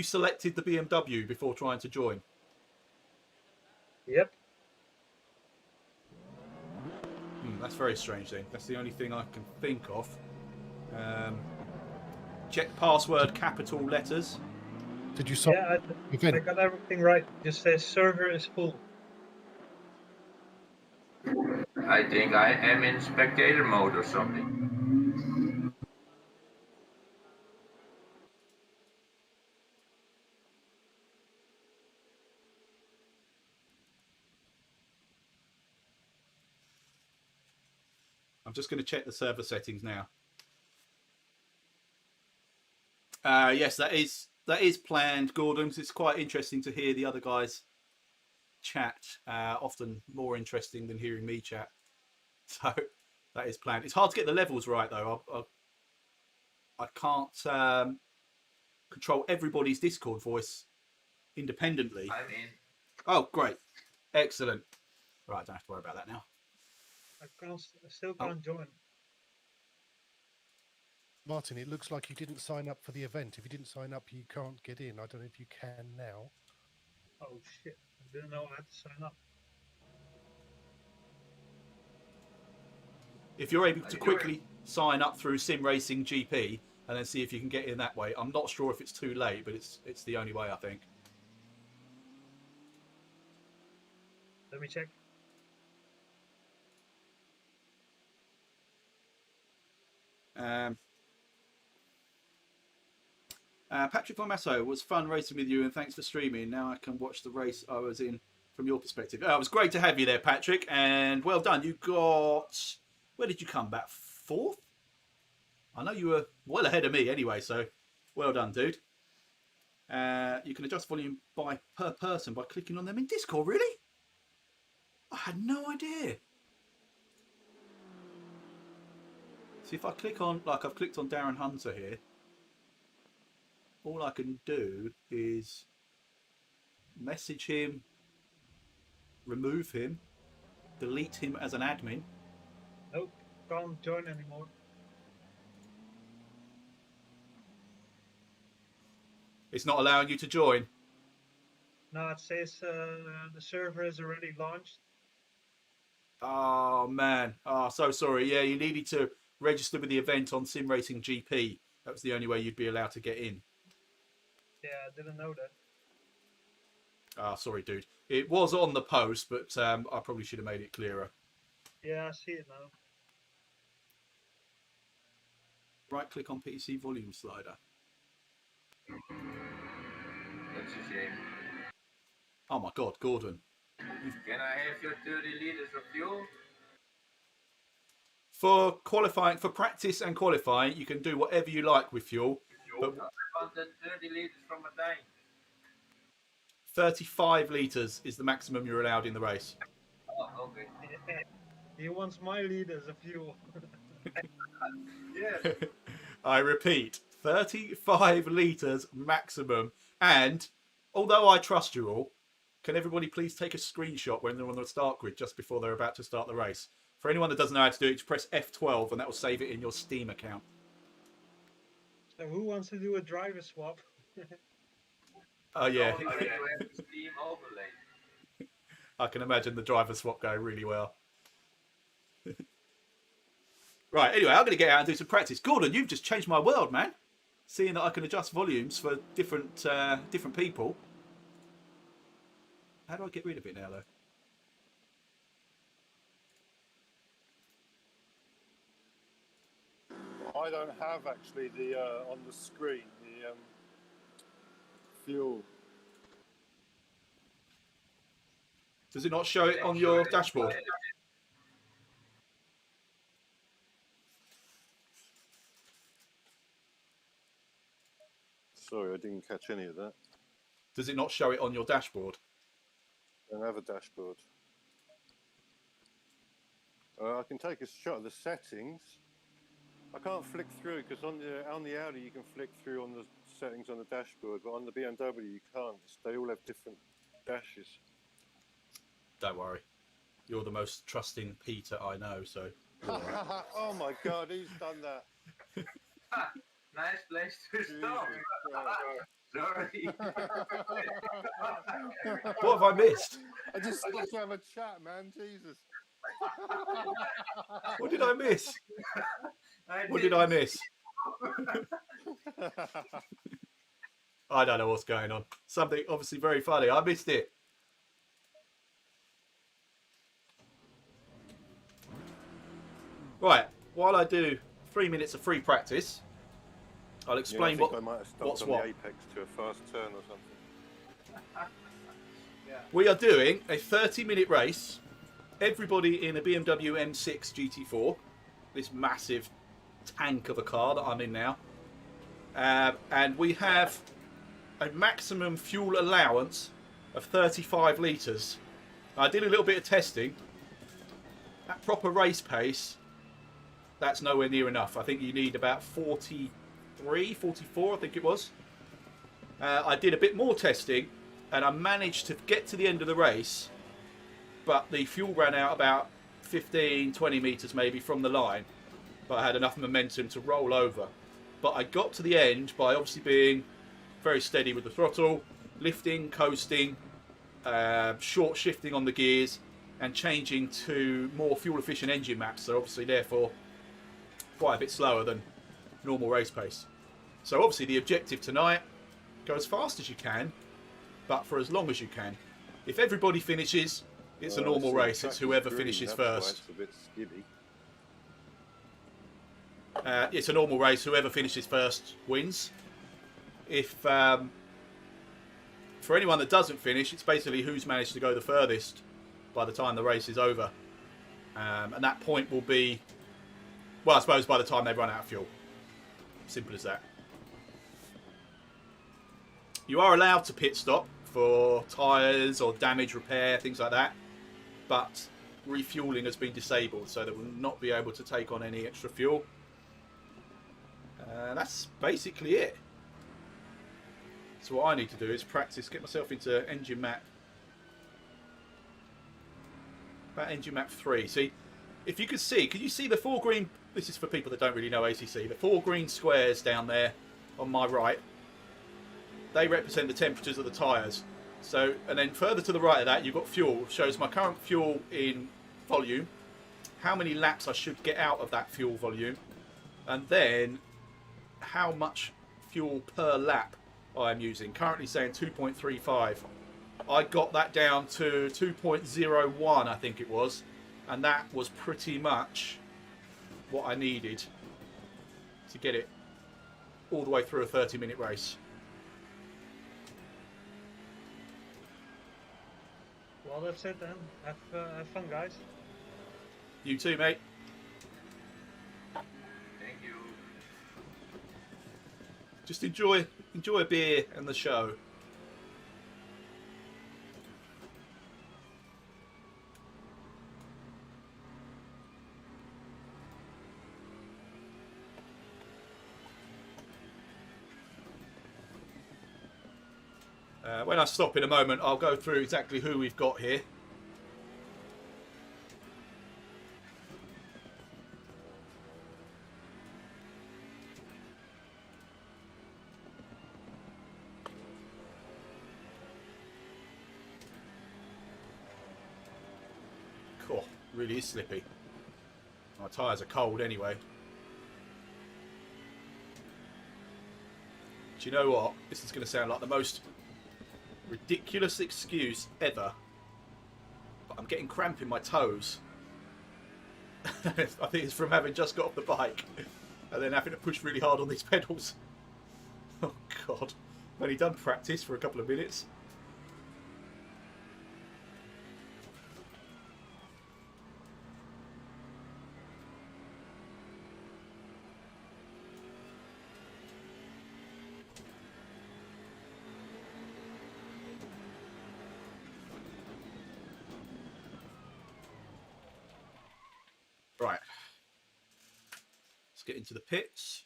selected the BMW before trying to join? Yep. That's very strange then. That's the only thing I can think of. Check password capital letters. Did you solve Yeah, I got everything right. Just says server is full. I I think I am in spectator mode or something. I'm just going to check the server settings now. Yes, that is planned, Gordon. It's quite interesting to hear the other guys chat. Often more interesting than hearing me chat. So that is planned. It's hard to get the levels right though. I can't control everybody's Discord voice independently. I'm in. Oh, great, excellent. Right, don't have to worry about that now. I still can't join. Martin, it looks like you didn't sign up for the event. If you didn't sign up, you can't get in. I don't know if you can now. Oh shit! I didn't know I had to sign up. If you're able to quickly sign up through Sim Racing GP and then see if you can get in that way, I'm not sure if it's too late, but it's the only way, I think. Let me check. Patrick Formasso, was fun racing with you, and thanks for streaming. Now I can watch the race I was in from your perspective. It was great to have you there, Patrick, and well done. You got... Where did you come back? 4th? I know you were well ahead of me anyway, so well done, dude. You can adjust volume per person by clicking on them in Discord. Really? I had no idea. See, if I click on, like I've clicked on Darren Hunter here, all I can do is message him, remove him, delete him as an admin. Nope, can't join anymore. It's not allowing you to join. No, it says the server is already launched. Oh man, oh so sorry. Yeah, you needed to register with the event on Sim Racing GP. That was the only way you'd be allowed to get in. Yeah, I didn't know that. Ah, sorry, dude. It was on the post, but I probably should have made it clearer. Yeah, I see it now. Right click on PC volume slider. That's a shame. Oh my God, Gordon. Can I have your 30 liters of fuel? For qualifying, for practice and qualifying, you can do whatever you like with fuel. But I want the 30 liters from a tank. 35 litres is the maximum you're allowed in the race. Oh, okay. Yeah. He wants my lead as a fuel. Yes. I repeat, 35 litres maximum. And although I trust you all, can everybody please take a screenshot when they're on the start grid just before they're about to start the race? For anyone that doesn't know how to do it, just press F12 and that will save it in your Steam account. So who wants to do a driver swap? Oh yeah. Oh, you have the Steam overlay. I can imagine the driver swap going really well. Right, anyway, I'm going to get out and do some practice. Gordon, you've just changed my world, man. Seeing that I can adjust volumes for different people. How do I get rid of it now, though? I don't have actually the on the screen the fuel. Does it not show it on your dashboard? Sorry, I didn't catch any of that. Does it not show it on your dashboard? I don't have a dashboard. I can take a shot of the settings. I can't flick through because on the Audi you can flick through on the settings on the dashboard, but on the BMW you can't. They all have different dashes. Don't worry. You're the most trusting Peter I know, so... Oh my God, who's done that? Nice place to stop. Sorry. What have I missed? I just want to have a chat, man. Jesus. What did I miss? What did I miss? I don't know what's going on. Something obviously very funny. I missed it. Right, while I do 3 minutes of free practice, I'll Yeah, I explain think I what might have stopped what's on what. the apex to a fast turn or something. We are doing a 30-minute race. Everybody in a BMW M6 GT4, this massive tank of a car that I'm in now, and we have a maximum fuel allowance of 35 litres. I did a little bit of testing. At proper race pace, that's nowhere near enough. I think you need about 43, 44, I think it was. I did a bit more testing, and I managed to get to the end of the race, but the fuel ran out about 15, 20 metres maybe from the line. But I had enough momentum to roll over. But I got to the end by obviously being very steady with the throttle, lifting, coasting, short shifting on the gears, and changing to more fuel efficient engine maps. So obviously therefore quite a bit slower than normal race pace. So obviously the objective tonight, go as fast as you can, but for as long as you can. If everybody finishes, it's a normal race. It's whoever finishes first. It's a bit skibby. It's a normal race. Whoever finishes first wins. If for anyone that doesn't finish, it's basically who's managed to go the furthest by the time the race is over, and that point will be, well, I suppose by the time they run out of fuel. Simple as that. You are allowed to pit stop for tyres or damage repair, things like that, but refueling has been disabled, so they will not be able to take on any extra fuel. That's basically it. So what I need to do is practice, get myself into engine map. About engine map 3. See, if you could see, can you see the 4 green, this is for people that don't really know ACC, the 4 green squares down there on my right, they represent the temperatures of the tyres. So, and then further to the right of that, you've got fuel, shows my current fuel in volume, how many laps I should get out of that fuel volume, and then how much fuel per lap I'm using. Currently saying 2.35. I got that down to 2.01, I think it was, and that was pretty much what I needed to get it all the way through a 30-minute race. Well, that's it then. Have fun, guys. You too, mate. Thank you. Just enjoy a beer and the show. When I stop in a moment, I'll go through exactly who we've got here. Cool, really is slippy. My tyres are cold anyway. Do you know what? This is going to sound like the most ridiculous excuse ever, but I'm getting cramp in my toes. I think it's from having just got off the bike and then having to push really hard on these pedals. Oh god, I've only done practice for a couple of minutes. Right, let's get into the pits.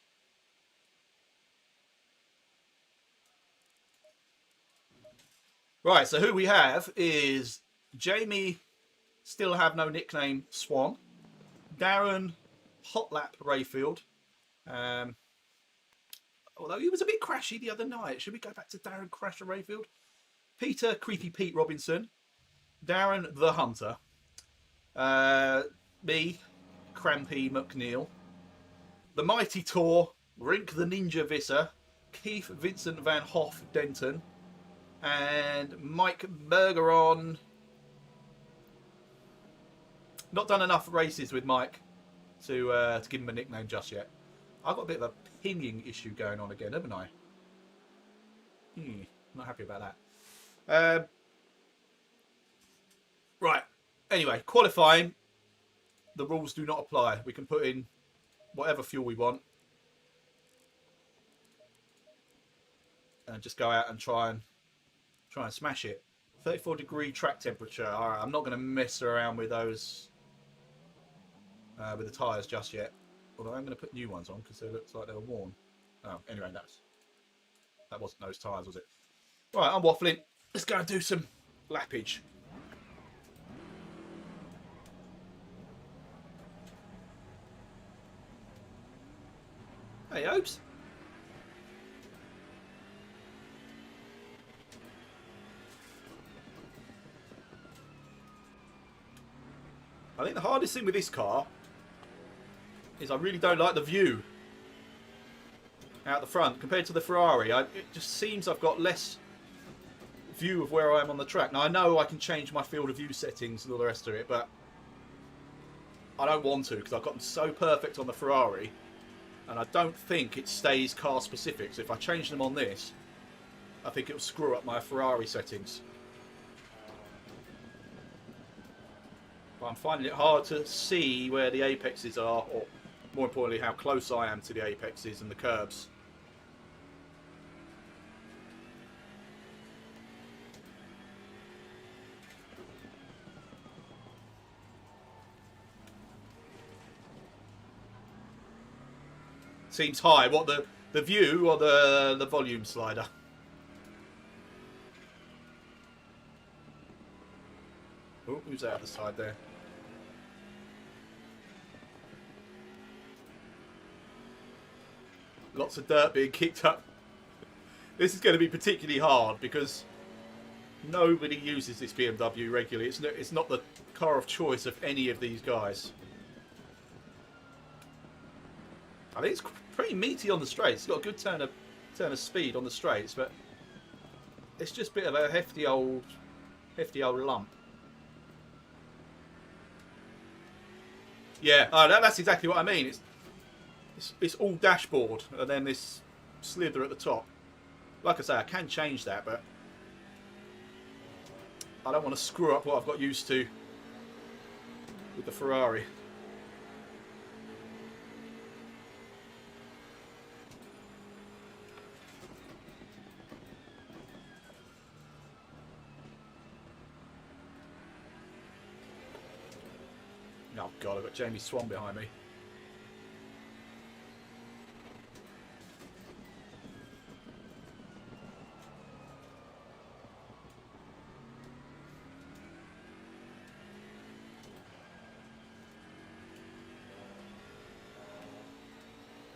Right, so who we have is Jamie, still have no nickname, Swan. Darren, Hot Lap Rayfield. Although he was a bit crashy the other night. Should we go back to Darren Crasher Rayfield? Peter, Creepy Pete Robinson. Darren, the Hunter. Me, Crampy McNeil, the Mighty Tor, Rink the Ninja Visser, Keith Vincent Van Hoff Denton, and Mike Bergeron. Not done enough races with Mike to give him a nickname just yet. I've got a bit of a pinging issue going on again, haven't I? Not happy about that. Right. Anyway, qualifying. The rules do not apply. We can put in whatever fuel we want. And just go out and try and smash it. 34-degree track temperature. All right, I'm not going to mess around with those with the tyres just yet. Although I'm going to put new ones on because they look like they were worn. Oh, anyway, that wasn't those tyres, was it? Right, I'm waffling. Let's go and do some lappage. Hey, Opes. I think the hardest thing with this car is I really don't like the view out the front compared to the Ferrari. It just seems I've got less view of where I am on the track. Now I know I can change my field of view settings and all the rest of it, but I don't want to because I've got them so perfect on the Ferrari, and I don't think it stays car specific. So if I change them on this, I think it'll screw up my Ferrari settings. But I'm finding it hard to see where the apexes are, or more importantly, how close I am to the apexes and the curbs. Seems high. What, the view or the volume slider? Oh, who's out the side there? Lots of dirt being kicked up. This is going to be particularly hard because nobody uses this BMW regularly. It's not the car of choice of any of these guys. I think it's pretty meaty on the straights. It's got a good turn of speed on the straights, but it's just a bit of a hefty old lump. Yeah, that's exactly what I mean. It's all dashboard and then this slither at the top. Like I say, I can change that, but I don't want to screw up what I've got used to with the Ferrari. Oh God, I've got Jamie Swan behind me.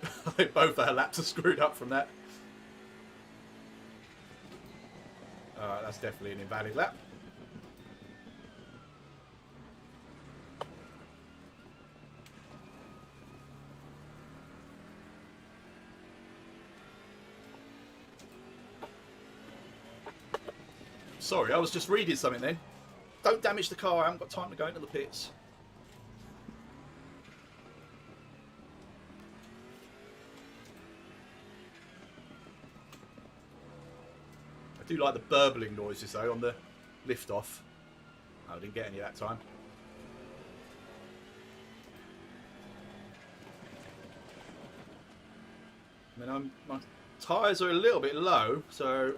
I think both our laps are screwed up from that. That's definitely an invalid lap. Sorry, I was just reading something then. Don't damage the car, I haven't got time to go into the pits. I do like the burbling noises though on the lift off. I didn't get any that time. I mean, my tyres are a little bit low, so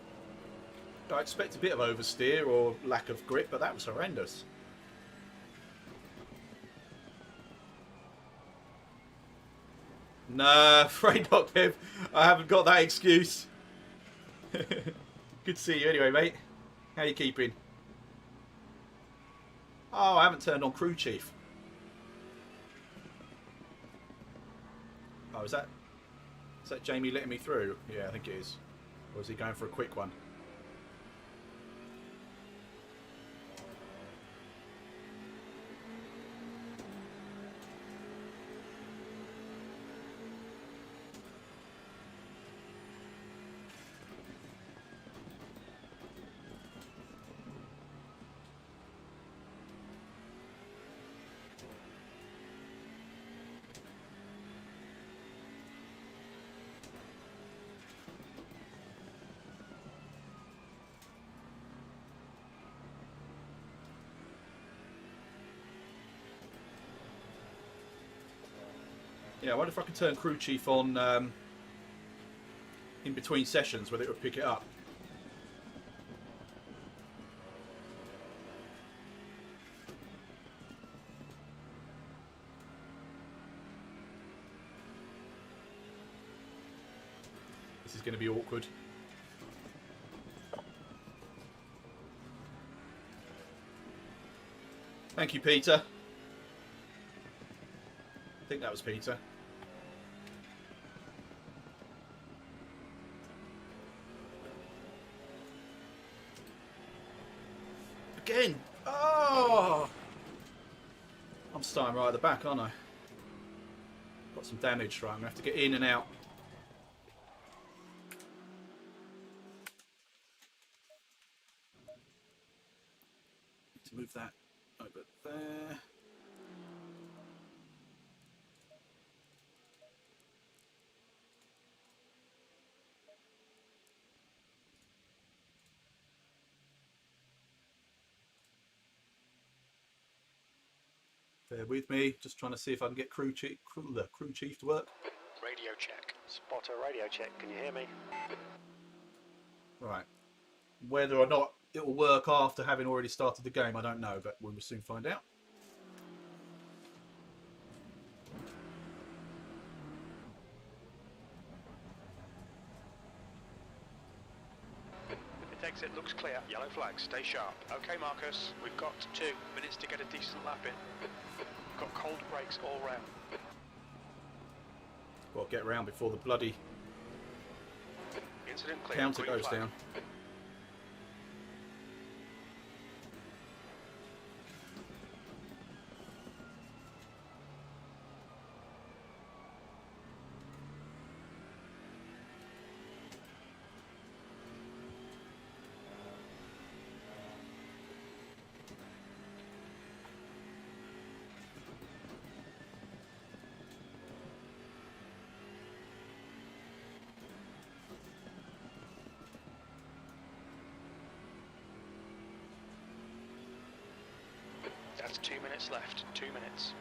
I expect a bit of oversteer or lack of grip, but that was horrendous. Nah, afraid not, Kev. I haven't got that excuse. Good to see you anyway, mate. How you keeping? Oh, I haven't turned on crew chief. Oh, is that Jamie letting me through? Yeah, I think it is. Or is he going for a quick one? Yeah, I wonder if I can turn crew chief on in between sessions, whether it would pick it up. This is going to be awkward. Thank you, Peter. I think that was Peter. Again! Oh! I'm starting right at the back, aren't I? Got some damage, right? I'm going to have to get in and out. Need to move that over there. Bear with me, just trying to see if I can get crew chief to work. Radio check. Spotter, radio check. Can you hear me? Right. Whether or not it will work after having already started the game, I don't know, but we will soon find out. The exit looks clear. Yellow flag. Stay sharp. Okay, Marcus. We've got 2 minutes to get a decent lap in. We've got cold brakes all round. Got to get around before the bloody Incident clear. counter Green goes flag. down. That's 2 minutes left. 2 minutes.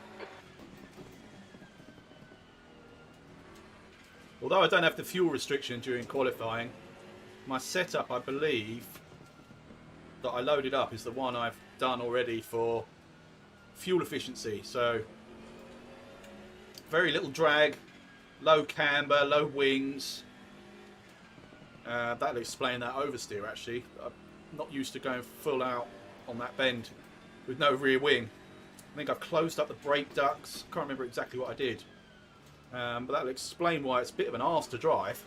Although I don't have the fuel restriction during qualifying, my setup, I believe, that I loaded up is the one I've done already for fuel efficiency. So very little drag, low camber, low wings. That'll explain that oversteer actually. I'm not used to going full out on that bend with no rear wing. I think I've closed up the brake ducts. Can't remember exactly what I did. But that'll explain why it's a bit of an arse to drive.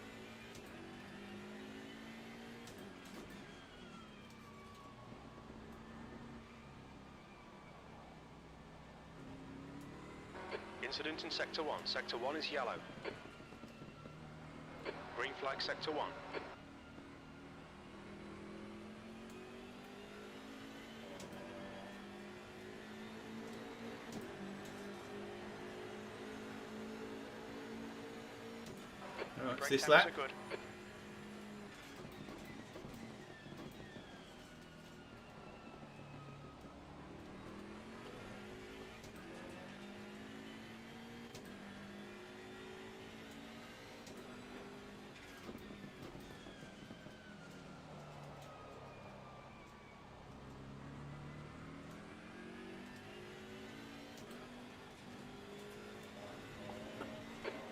Incident in Sector 1. Sector 1 is yellow. Green flag, Sector 1. Alright, Brake this temps lap. are good.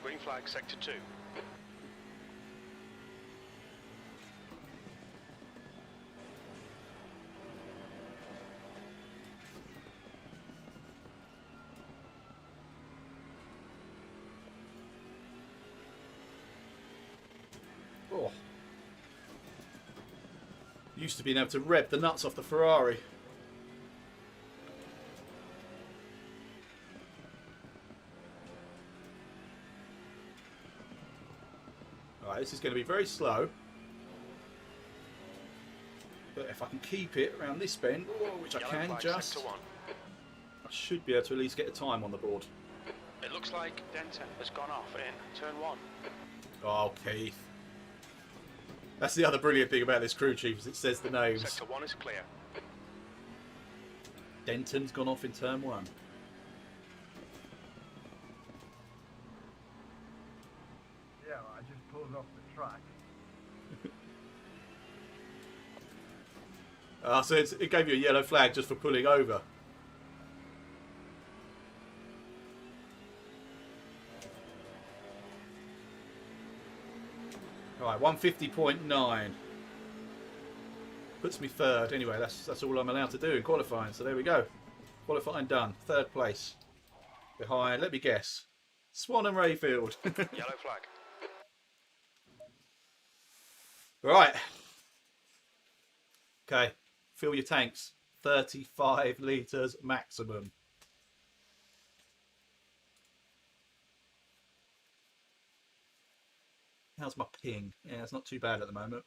Green flag, Sector 2. Oh. Used to being able to rev the nuts off the Ferrari. Alright, this is going to be very slow. But if I can keep it around this bend, which I Yellow can flag, just, Sector 1. I should be able to at least get a time on the board. It looks like Denton has gone off in turn 1. Oh, Keith. That's the other brilliant thing about this crew chief, is it says the names. Sector 1 is clear. Denton's gone off in turn 1. track. So it gave you a yellow flag just for pulling over. Right, 150.9. Puts me third. Anyway, that's all I'm allowed to do in qualifying. So there we go. Qualifying done. Third place. Behind, let me guess, Swan and Rayfield. Yellow flag. Right. Okay. Fill your tanks. 35 litres maximum. How's my ping? Yeah, it's not too bad at the moment.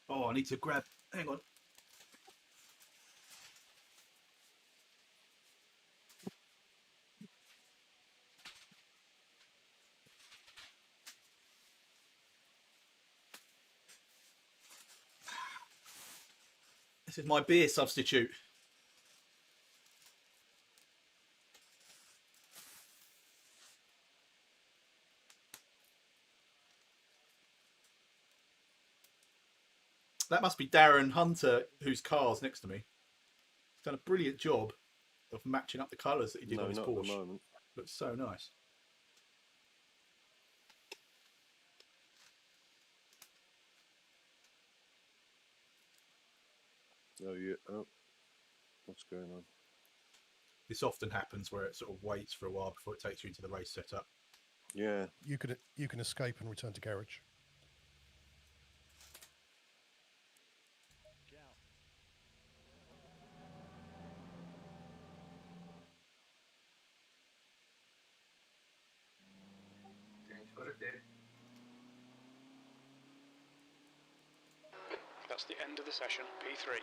Oh, I need to grab... Hang on. This is my beer substitute. That must be Darren Hunter, whose car's next to me. He's done a brilliant job of matching up the colours that he did on his not at the Porsche. moment. Looks so nice. Oh, yeah. Oh, what's going on? This often happens where it sort of waits for a while before it takes you into the race setup. Yeah. You can escape and return to garage. Thanks for the tip. That's the end of the session, P3.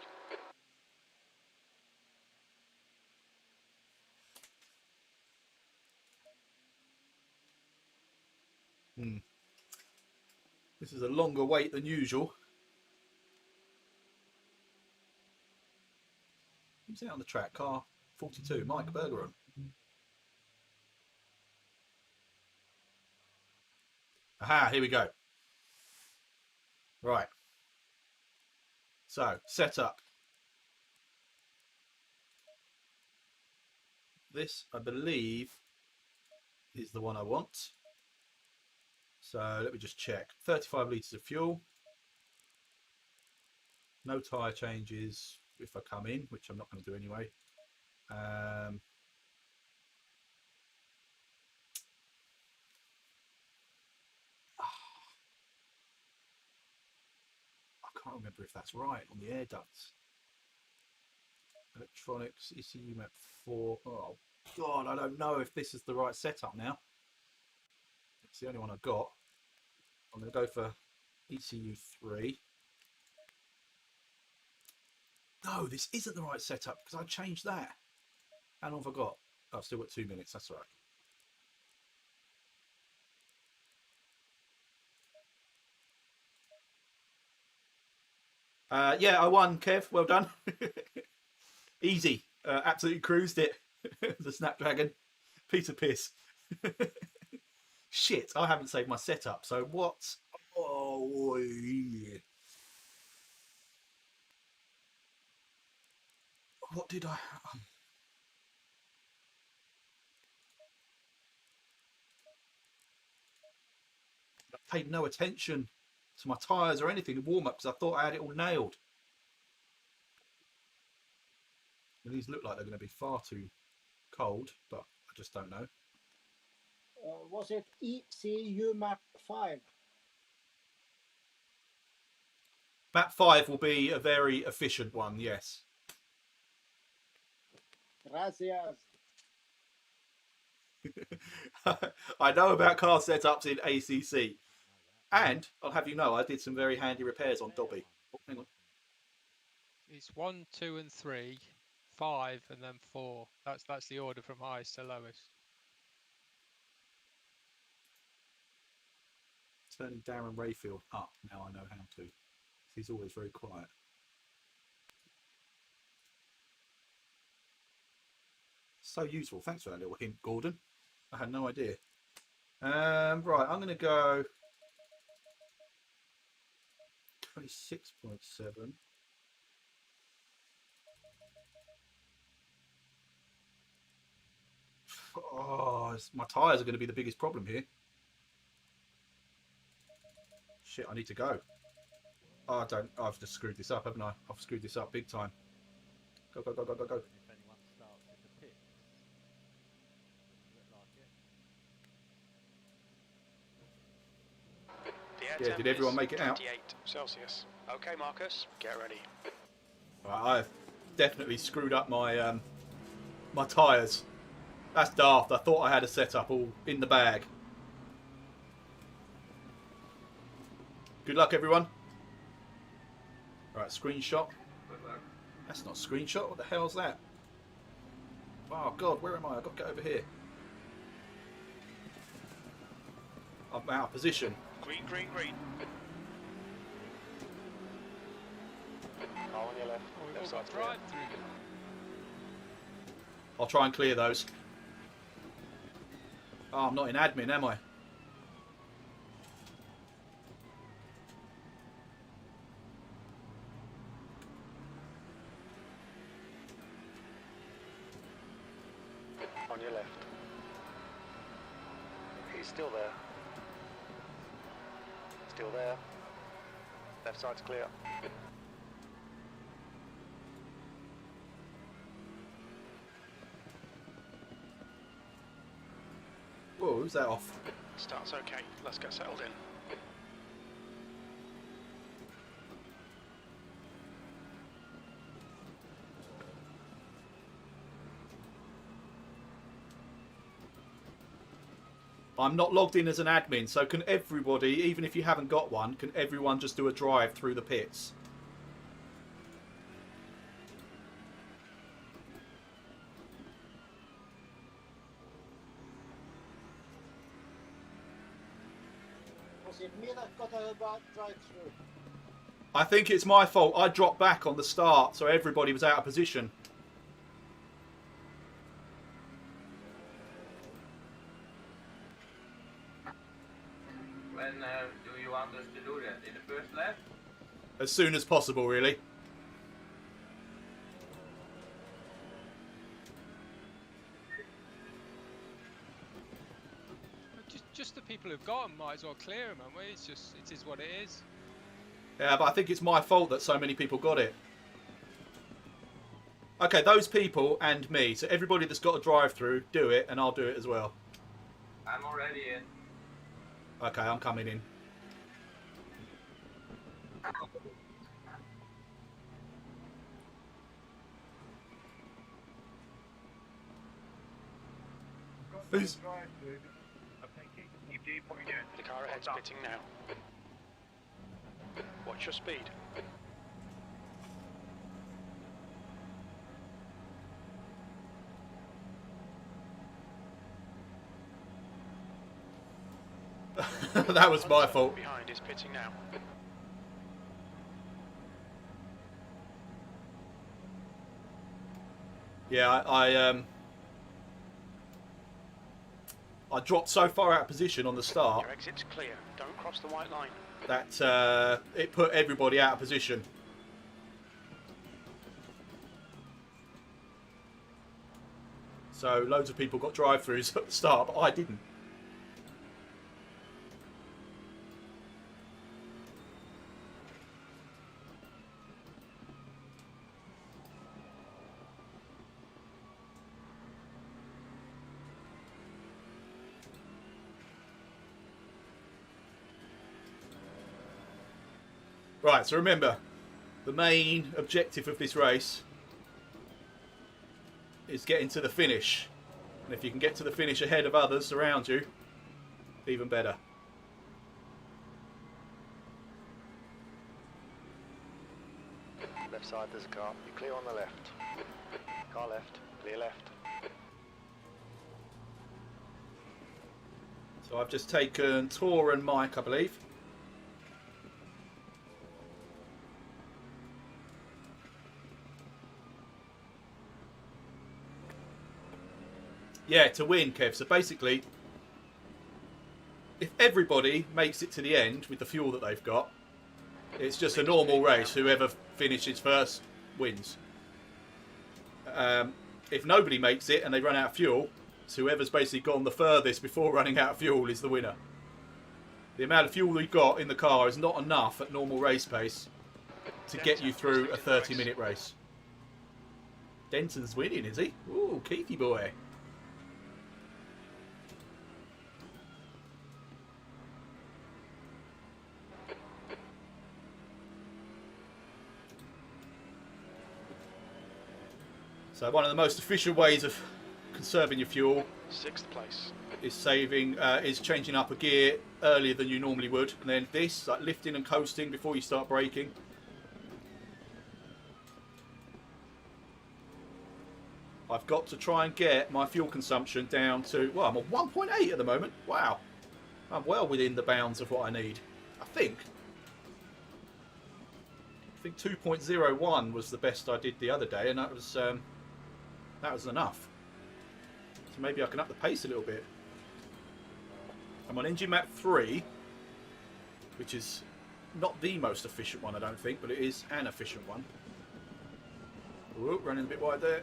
This is a longer wait than usual. Who's out on the track? Car 42, Mike Bergeron. Aha, here we go. Right. So, setup. This, I believe, is the one I want. So, let me just check. 35 litres of fuel. No tyre changes if I come in, which I'm not going to do anyway. I can't remember if that's right on the air ducts. Electronics, ECU map 4. Oh, God, I don't know if this is the right setup now. It's the only one I've got. I'm going to go for ECU 3. No, this isn't the right setup because I changed that. How long have I got? Oh, I've still got 2 minutes. That's all right. Yeah, I won, Kev. Well done. Easy. Absolutely cruised it. The Snap-dragon. Piece of piss. Shit, I haven't saved my setup. So what? Oh, yeah. What did I... I paid no attention to my tyres or anything in warm-up because I thought I had it all nailed. And these look like they're going to be far too cold, but I just don't know. Was it ECU map 5? Map 5 will be a very efficient one, yes. Gracias. I know about car setups in ACC. And I'll have you know, I did some very handy repairs on Dobby. Oh, hang on. It's 1, 2, and 3, 5, and then 4. That's the order from highest to lowest. Turning Darren Rayfield up. Now I know how to. He's always very quiet. So useful. Thanks for that little hint, Gordon. I had no idea. Right, I'm going to go 26.7. Oh, my tyres are going to be the biggest problem here. Shit, I need to go. Oh, I've just screwed this up, haven't I? I've screwed this up big time. Go, go, go, go, go, go. If anyone starts in the pits, doesn't look like it. The air Yeah, temp did everyone is make it out? 28 Celsius. Okay, Marcus, get ready. Right, I've definitely screwed up my my tyres. That's daft. I thought I had a setup all in the bag. Good luck, everyone. Right, screenshot. Good luck. That's not a screenshot. What the hell's that? Oh, God, where am I? I've got to get over here. I'm out of position. Green, green, green. Oh, on your left. Oh, we've Left all got side's clear. drive through. I'll try and clear those. Oh, I'm not in admin, am I? On your left. He's still there. Still there. Left side's clear. Whoa, who's that off? Start's okay. Let's get settled in. I'm not logged in as an admin, so can everybody, even if you haven't got one, can everyone just do a drive through the pits? Was it me that got a drive-through? I think it's my fault. I dropped back on the start, so everybody was out of position. When do you want us to do that? In the first lap? As soon as possible, really. Just the people who've got them might as well clear them, haven't we? It is what it is. Yeah, but I think it's my fault that so many people got it. Okay, those people and me. So everybody that's got a drive-through, do it, and I'll do it as well. I'm already in. Okay, I'm coming in. Who's... The car ahead's pitting now. Watch your speed. That was my fault. Behind is pitting now. Yeah, I dropped so far out of position on the start Your exit's clear. Don't cross the white line. that it put everybody out of position. So loads of people got drive-throughs at the start, but I didn't. Right, so remember, the main objective of this race is getting to the finish. And if you can get to the finish ahead of others around you, even better. Left side, there's a car. You're clear on the left. Car left. Clear left. So I've just taken Tor and Mike, I believe. Yeah, to win, Kev. So basically, if everybody makes it to the end with the fuel that they've got, it's just a normal race. Whoever finishes first wins. If nobody makes it and they run out of fuel, so whoever's basically gone the furthest before running out of fuel is the winner. The amount of fuel we've got in the car is not enough at normal race pace to get you through a 30-minute race. Denton's winning, is he? Ooh, Keithy boy. So one of the most efficient ways of conserving your fuel, 6th place. is changing up a gear earlier than you normally would, and then this, like lifting and coasting before you start braking. I've got to try and get my fuel consumption down to, well, I'm on 1.8 at the moment. Wow, I'm well within the bounds of what I need. I think 2.01 was the best I did the other day, and that was enough. So maybe I can up the pace a little bit. I'm on engine map 3, which is not the most efficient one, I don't think, but it is an efficient one. Ooh, running a bit wide there.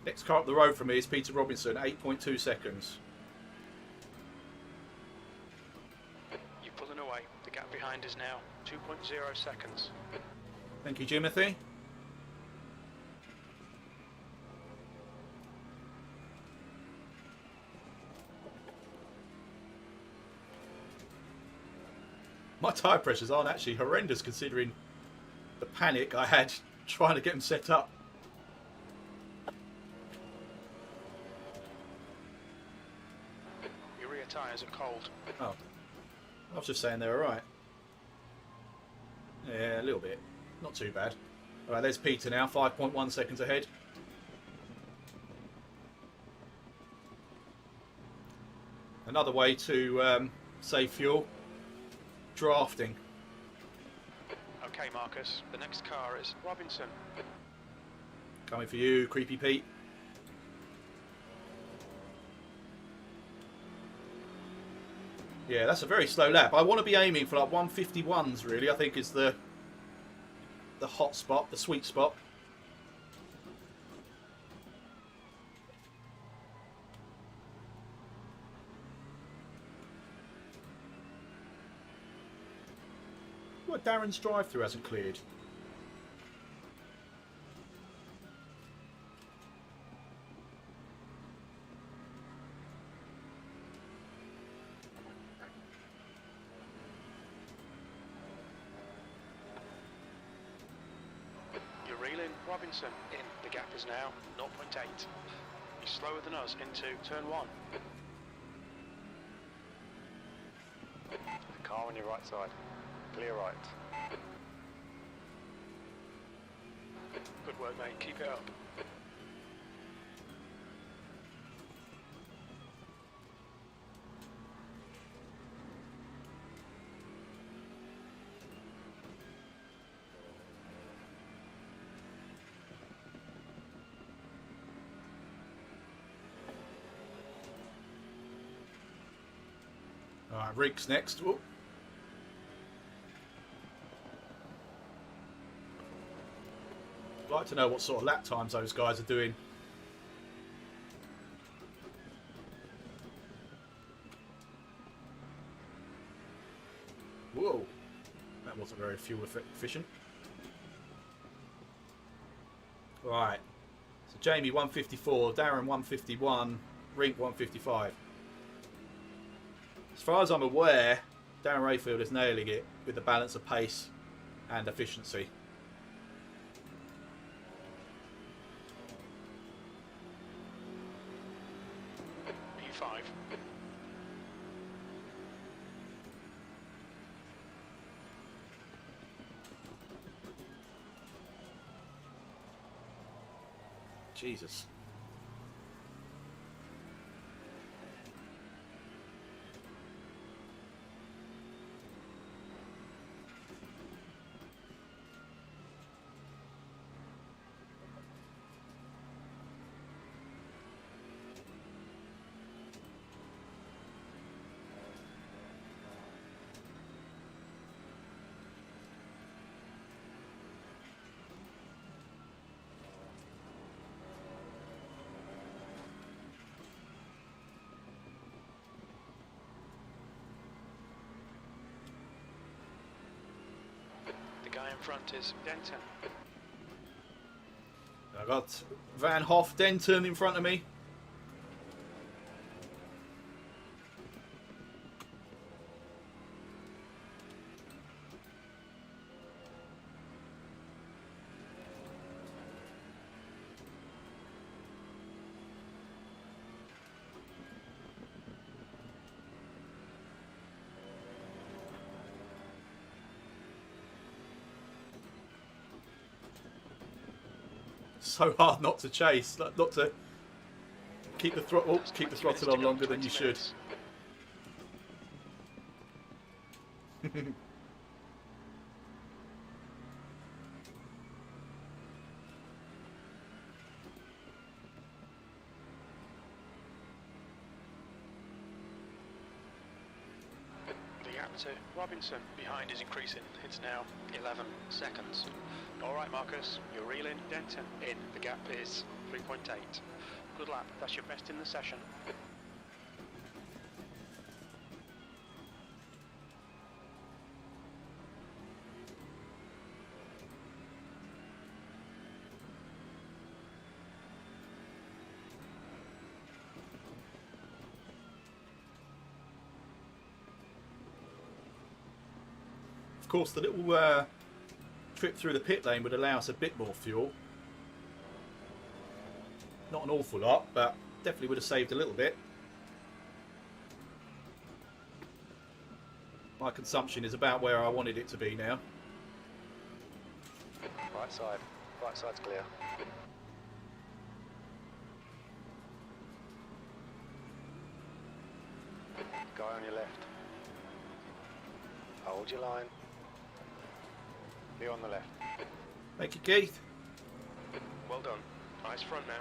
Next car up the road from me is Peter Robinson, 8.2 seconds. You're pulling away. The gap behind is now 2.0 seconds. Thank you, Jimothy. My tyre pressures aren't actually horrendous considering the panic I had trying to get them set up. Your rear tyres are cold. Oh, I was just saying they were right. Yeah, a little bit. Not too bad. Alright, there's Peter now, 5.1 seconds ahead. Another way to save fuel, drafting. Okay, Marcus, the next car is Robinson. Coming for you, Creepy Pete. Yeah, that's a very slow lap. I want to be aiming for like 151s really, I think is the hot spot, the sweet spot. Well, Darren's drive-through hasn't cleared. You're reeling Robinson in. The gap is now 0.8. You're slower than us into turn 1. The car on your right side. Clear right. Good work, mate. Keep it up. Alright, Rick's next. Whoop. I'd like to know what sort of lap times those guys are doing. Whoa, that wasn't very fuel efficient. Right, so Jamie 154, Darren 151, Rink 155. As far as I'm aware, Darren Rayfield is nailing it with the balance of pace and efficiency. P5. Jesus. guy in front is Denton. I got Van Hoff Denton in front of me. So hard not to chase, not to keep the throttle, keep the throttle on longer than you should. The gap to Robinson behind is increasing. It's now 11 seconds. All right, Marcus, you're reeling. Denton in. The gap is 3.8. Good lap. That's your best in the session. Of course, the little trip through the pit lane would allow us a bit more fuel. Not an awful lot, but definitely would have saved a little bit. My consumption is about where I wanted it to be now. Right side. Right side's clear. Guy on your left. Hold your line. Be on the left. Thank you, Keith. Well done. Eyes front now.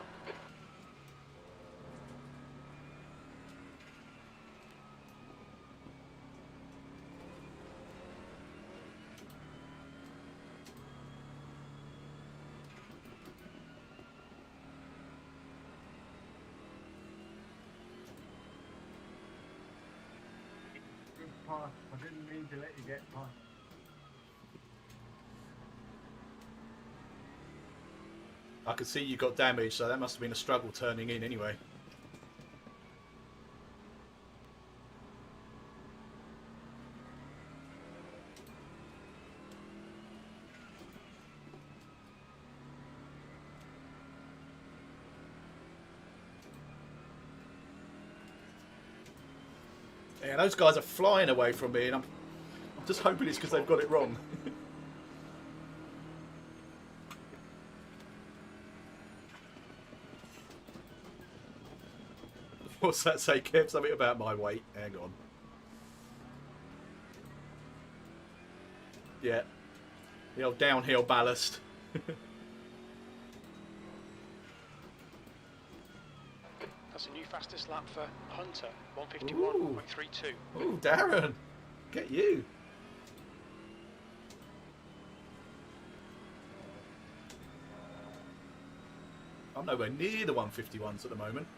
Good pass. I didn't mean to let you get past. I could see you got damaged, so that must have been a struggle turning in anyway. Yeah, those guys are flying away from me, and I'm just hoping it's because they've got it wrong. What's that say, Kev? Something about my weight. Hang on. Yeah. The old downhill ballast. That's a new fastest lap for Hunter. 151.32. Oh, Darren. Get you. I'm nowhere near the 151s at the moment.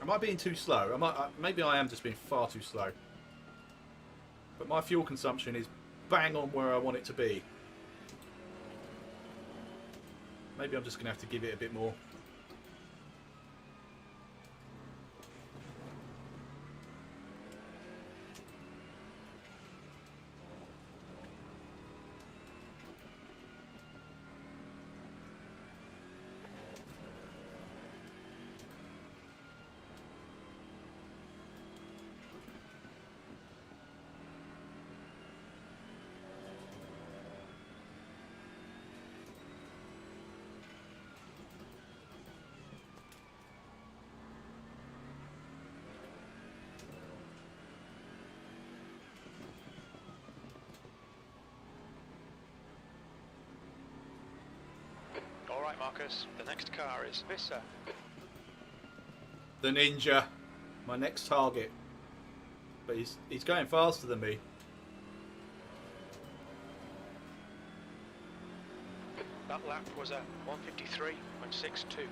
Am I being too slow? Maybe I am just being far too slow. But my fuel consumption is bang on where I want it to be. Maybe I'm just going to have to give it a bit more. Alright, Marcus, the next car is Visser. The Ninja. My next target. But he's going faster than me. That lap was a 153.62.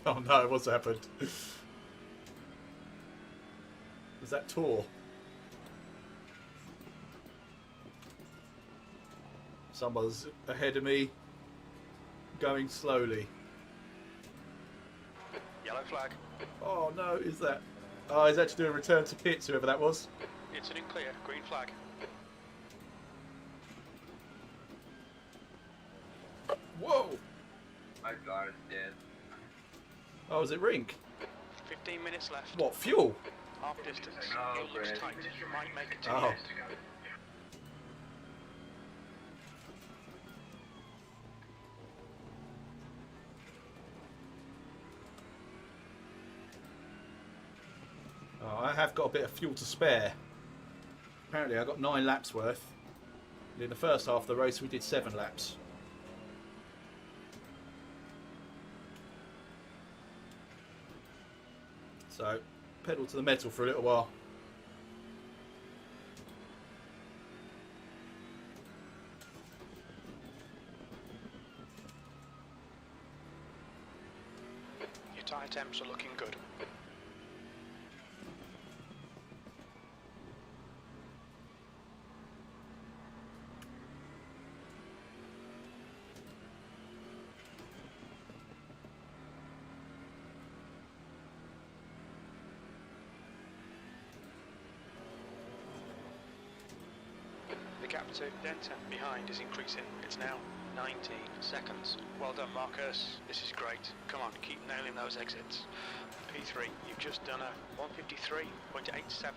Oh no, what's happened? Was that Tor? Someone's ahead of me, going slowly. Yellow flag. Oh no, is that? Oh, he's actually doing a return to pits, whoever that was. Incident clear. Green flag. Whoa! My car is dead. Oh, is it Rink? 15 minutes left. What, fuel? Half distance. Oh, Fuel looks great. tight. Might make it to Oh. the end. Oh, I have got a bit of fuel to spare. Apparently I got 9 laps worth. And in the first half of the race we did 7 laps. So, pedal to the metal for a little while. Your tyre temps are looking good. The gap to Denton behind is increasing. It's now 19 seconds. Well done, Marcus. This is great. Come on, keep nailing those exits. P3, you've just done a 153.87.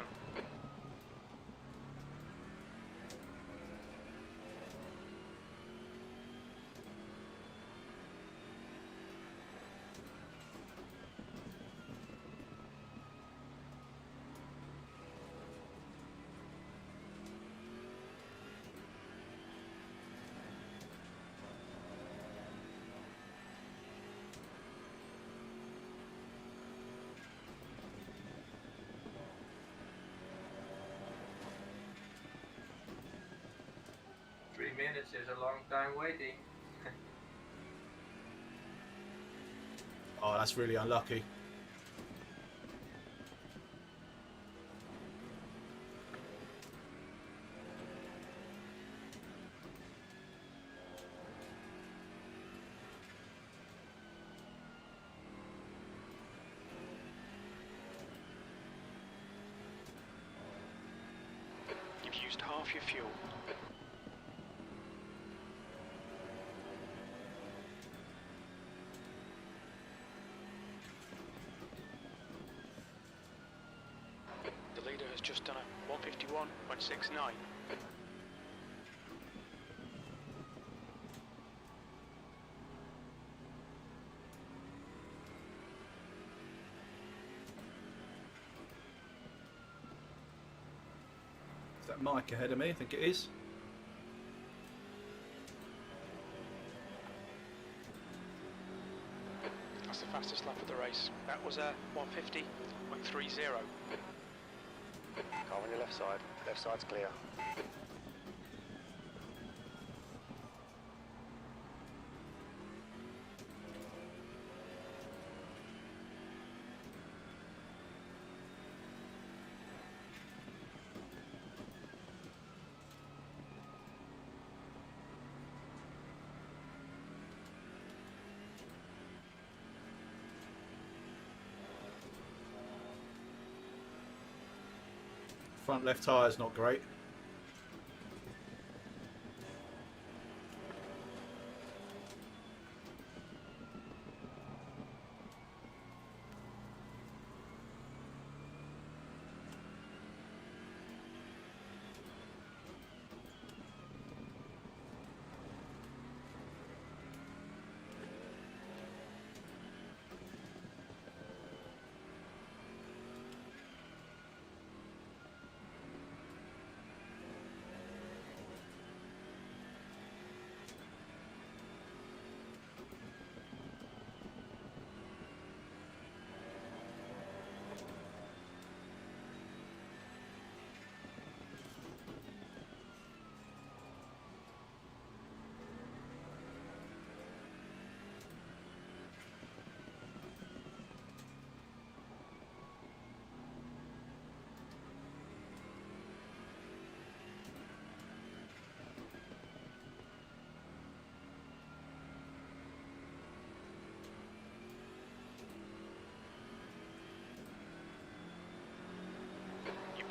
Minutes is a long time waiting. Oh, that's really unlucky. You've used half your fuel. The leader has just done a 151.69. Is that Mike ahead of me? I think it is. That's the fastest lap of the race. That was a 150.30. Car on your left side. Left side's clear. Front left tyre's not great.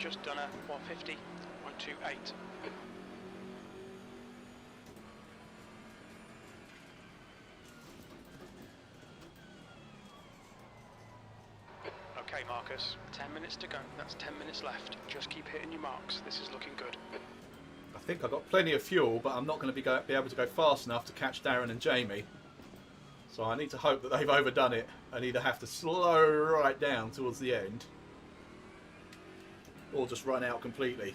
just done a 150.28. Okay, Marcus, 10 minutes to go. That's 10 minutes left. Just keep hitting your marks. This is looking good. I think I've got plenty of fuel, but I'm not going to be able to go fast enough to catch Darren and Jamie. So I need to hope that they've overdone it and either have to slow right down towards the end or just run out completely.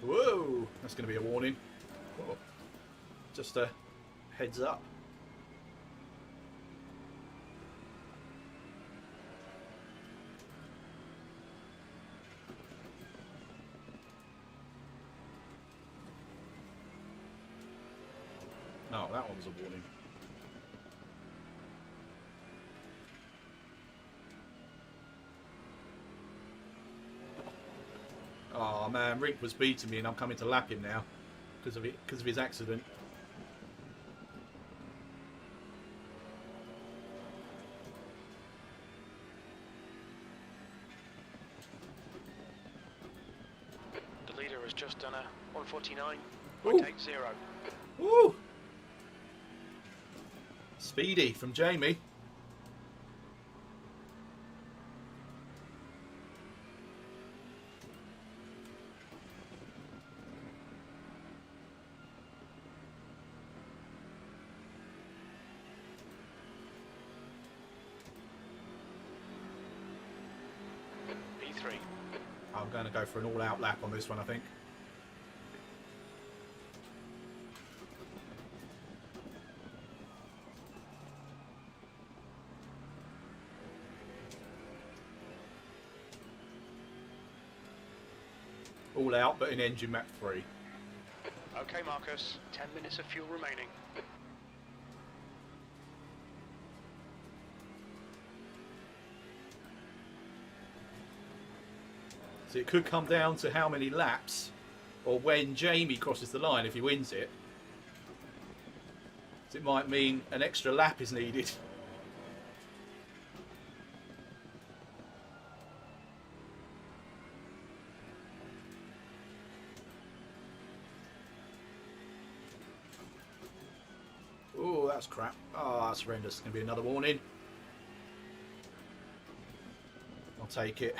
Whoa, that's going to be a warning. Oh, just a heads up. Oh, that one was a warning. Oh man, Rick was beating me and I'm coming to lap him now because of his accident. The leader has just done a 149.80. Woo! Speedy from Jamie. P3. I'm going to go for an all-out lap on this one, I think. All out, but in engine map 3. Okay, Marcus, 10 minutes of fuel remaining. So it could come down to how many laps, or when Jamie crosses the line if he wins it. So it might mean an extra lap is needed. Oh, that's crap. Oh, that's horrendous. It's going to be another warning. I'll take it.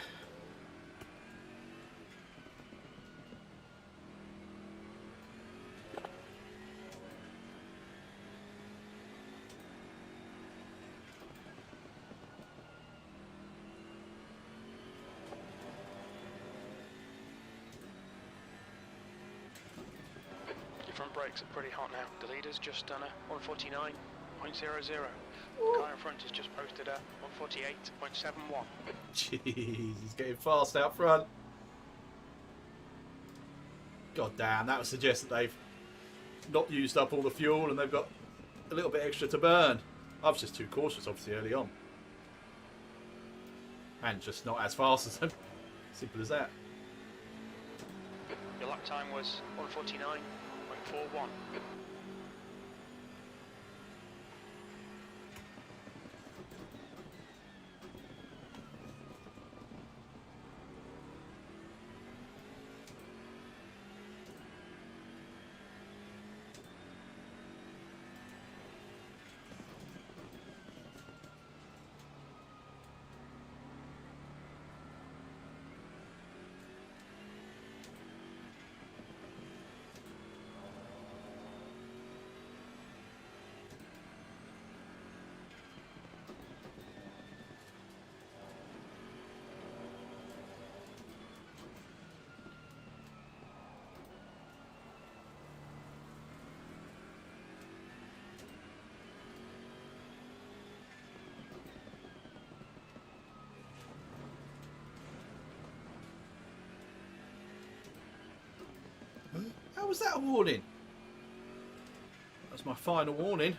Front brakes are pretty hot now. The leader's just done a 149.00. The guy in front has just posted a 148.71. Jeez, he's getting fast out front. God damn, that would suggest that they've not used up all the fuel and they've got a little bit extra to burn. I was just too cautious, obviously, early on. And just not as fast as them. Simple as that. Your lap time was 149.41. How was that a warning? That's my final warning.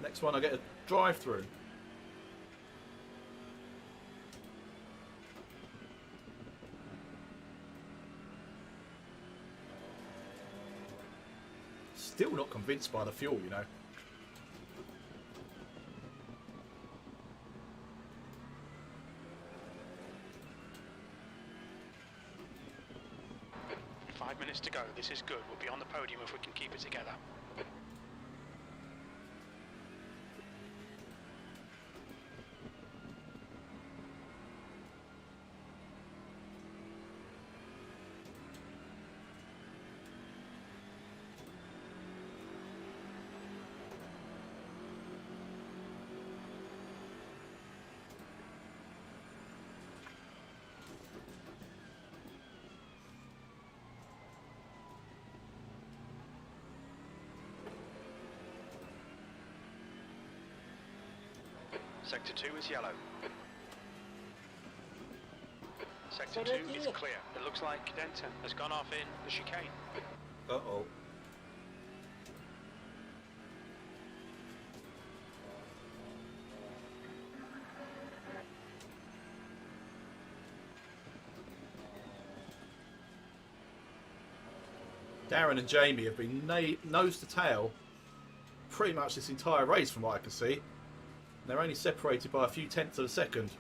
Next one I get a drive through. Still not convinced by the fuel, you know. Five minutes to go. This is good. We'll be on the podium if we can keep it together. Sector 2 is yellow. Sector 2 is clear. It looks like Denton has gone off in the chicane. Uh-oh. Darren and Jamie have been nose to tail pretty much this entire race from what I can see. They're only separated by a few tenths of a second.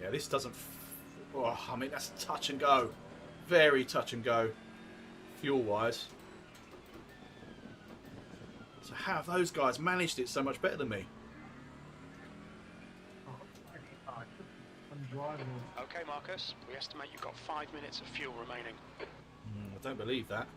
Yeah, this doesn't... Oh, I mean, that's touch and go. Very touch and go, fuel-wise. So how have those guys managed it so much better than me? Okay, Marcus, we estimate you've got 5 minutes of fuel remaining. I don't believe that.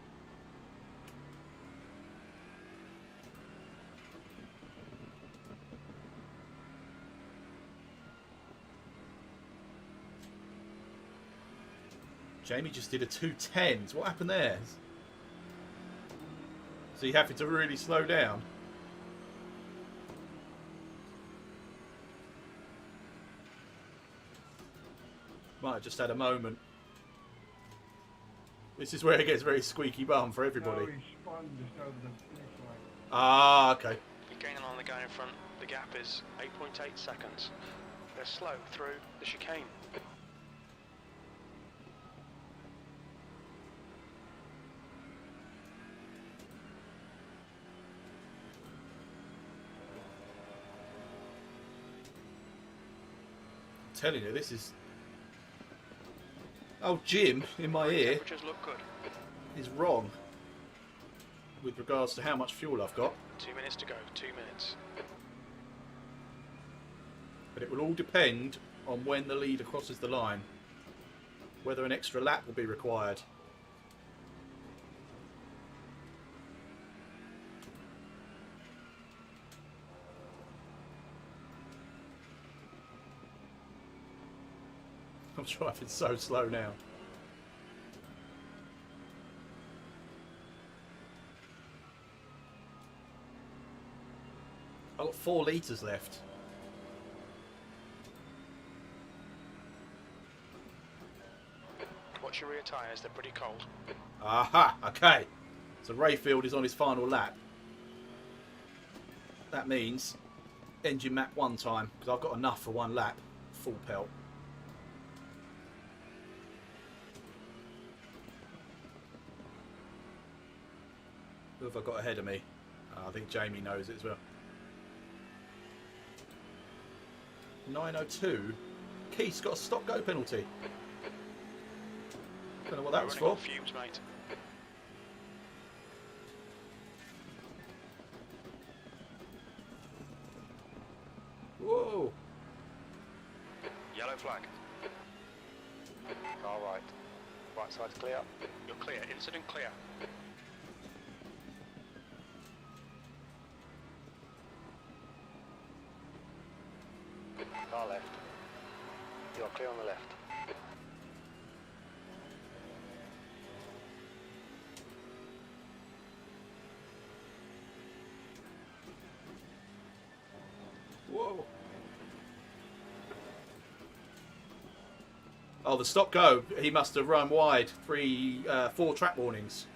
Jamie just did a 2:10. What happened there? So you having to really slow down? Might have just had a moment. This is where it gets very squeaky bum for everybody. Ah, okay. You're gaining on the guy in front. The gap is 8.8 seconds. They're slow through the chicane. I'm telling you, this is... Oh, Jim, in my ear, Temperatures look good. is wrong with regards to how much fuel I've got. 2 minutes to go. 2 minutes. But it will all depend on when the leader crosses the line. Whether an extra lap will be required. I'm driving so slow now. I've got 4 litres left. Watch your rear tyres, they're pretty cold. Aha, okay. So Rayfield is on his final lap. That means engine map 1 time, because I've got enough for 1 lap, full pelt. Who have I got ahead of me? I think Jamie knows it as well. 9:02. Keith's got a stop-go penalty. Don't know what that was Running for. on fumes, mate. Whoa! Yellow flag. All right. Right side's clear. You're clear. Incident clear. Car left. You're clear on the left. Whoa! Oh, the stop go. He must have run wide. 4 track warnings.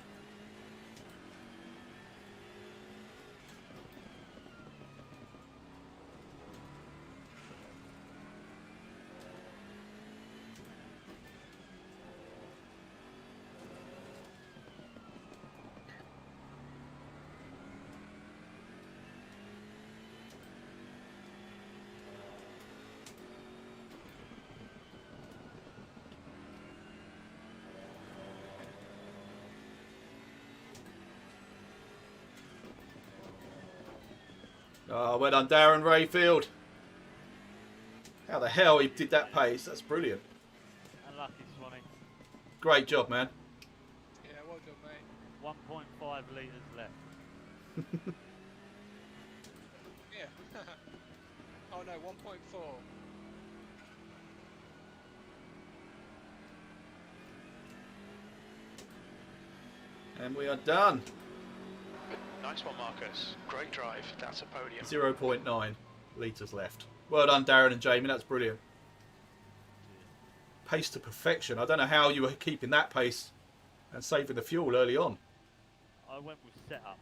Oh, well done, Darren Rayfield. How the hell he did that pace? That's brilliant. Unlucky, Swanee. Great job, man. Yeah, well done, mate. 1.5 litres left. Yeah. Oh no, 1.4. And we are done. Nice one, Marcus. Great drive. That's a podium. 0.9 litres left. Well done, Darren and Jamie. That's brilliant. Pace to perfection. I don't know how you were keeping that pace and saving the fuel early on. I went with setup,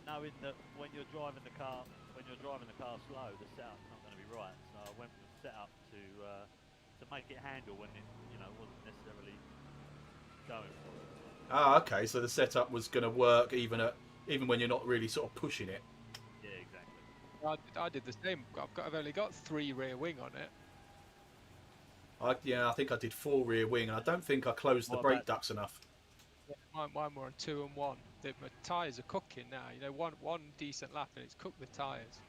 knowing that when you're driving the car slow, the setup's not going to be right. So I went with setup to make it handle when it, wasn't necessarily going for it. Ah, okay. So the setup was going to work even when you're not really sort of pushing it. Yeah, exactly. I did the same. I've only got 3 rear wing on it. I think I did 4 rear wing, and I don't think I closed the brake ducts enough. Yeah, mine were on 2 and 1. My tyres are cooking now. One decent lap and it's cooked the tyres.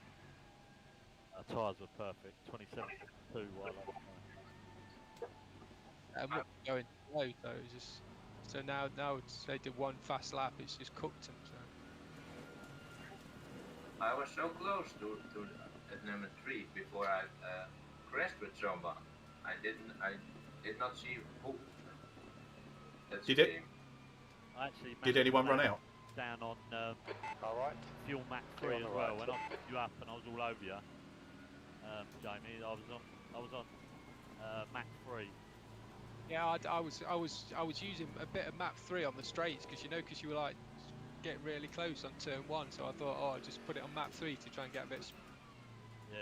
Our tyres were perfect. 27.2 while I'm not going slow, so it's just so now they did 1 fast lap. It's just cooked them. So. I was so close to at number 3 before I crashed with someone. I did not see who. That's Did the it? game. I actually Did anyone run out? down on All right. fuel Mach 3 as well. When I picked you up and I was all over you, Jamie, I was on Mach 3. Yeah, I was using a bit of map 3 on the straights because you were like getting really close on turn 1. So I thought, I'll just put it on map 3 to try and get a bit. Yeah.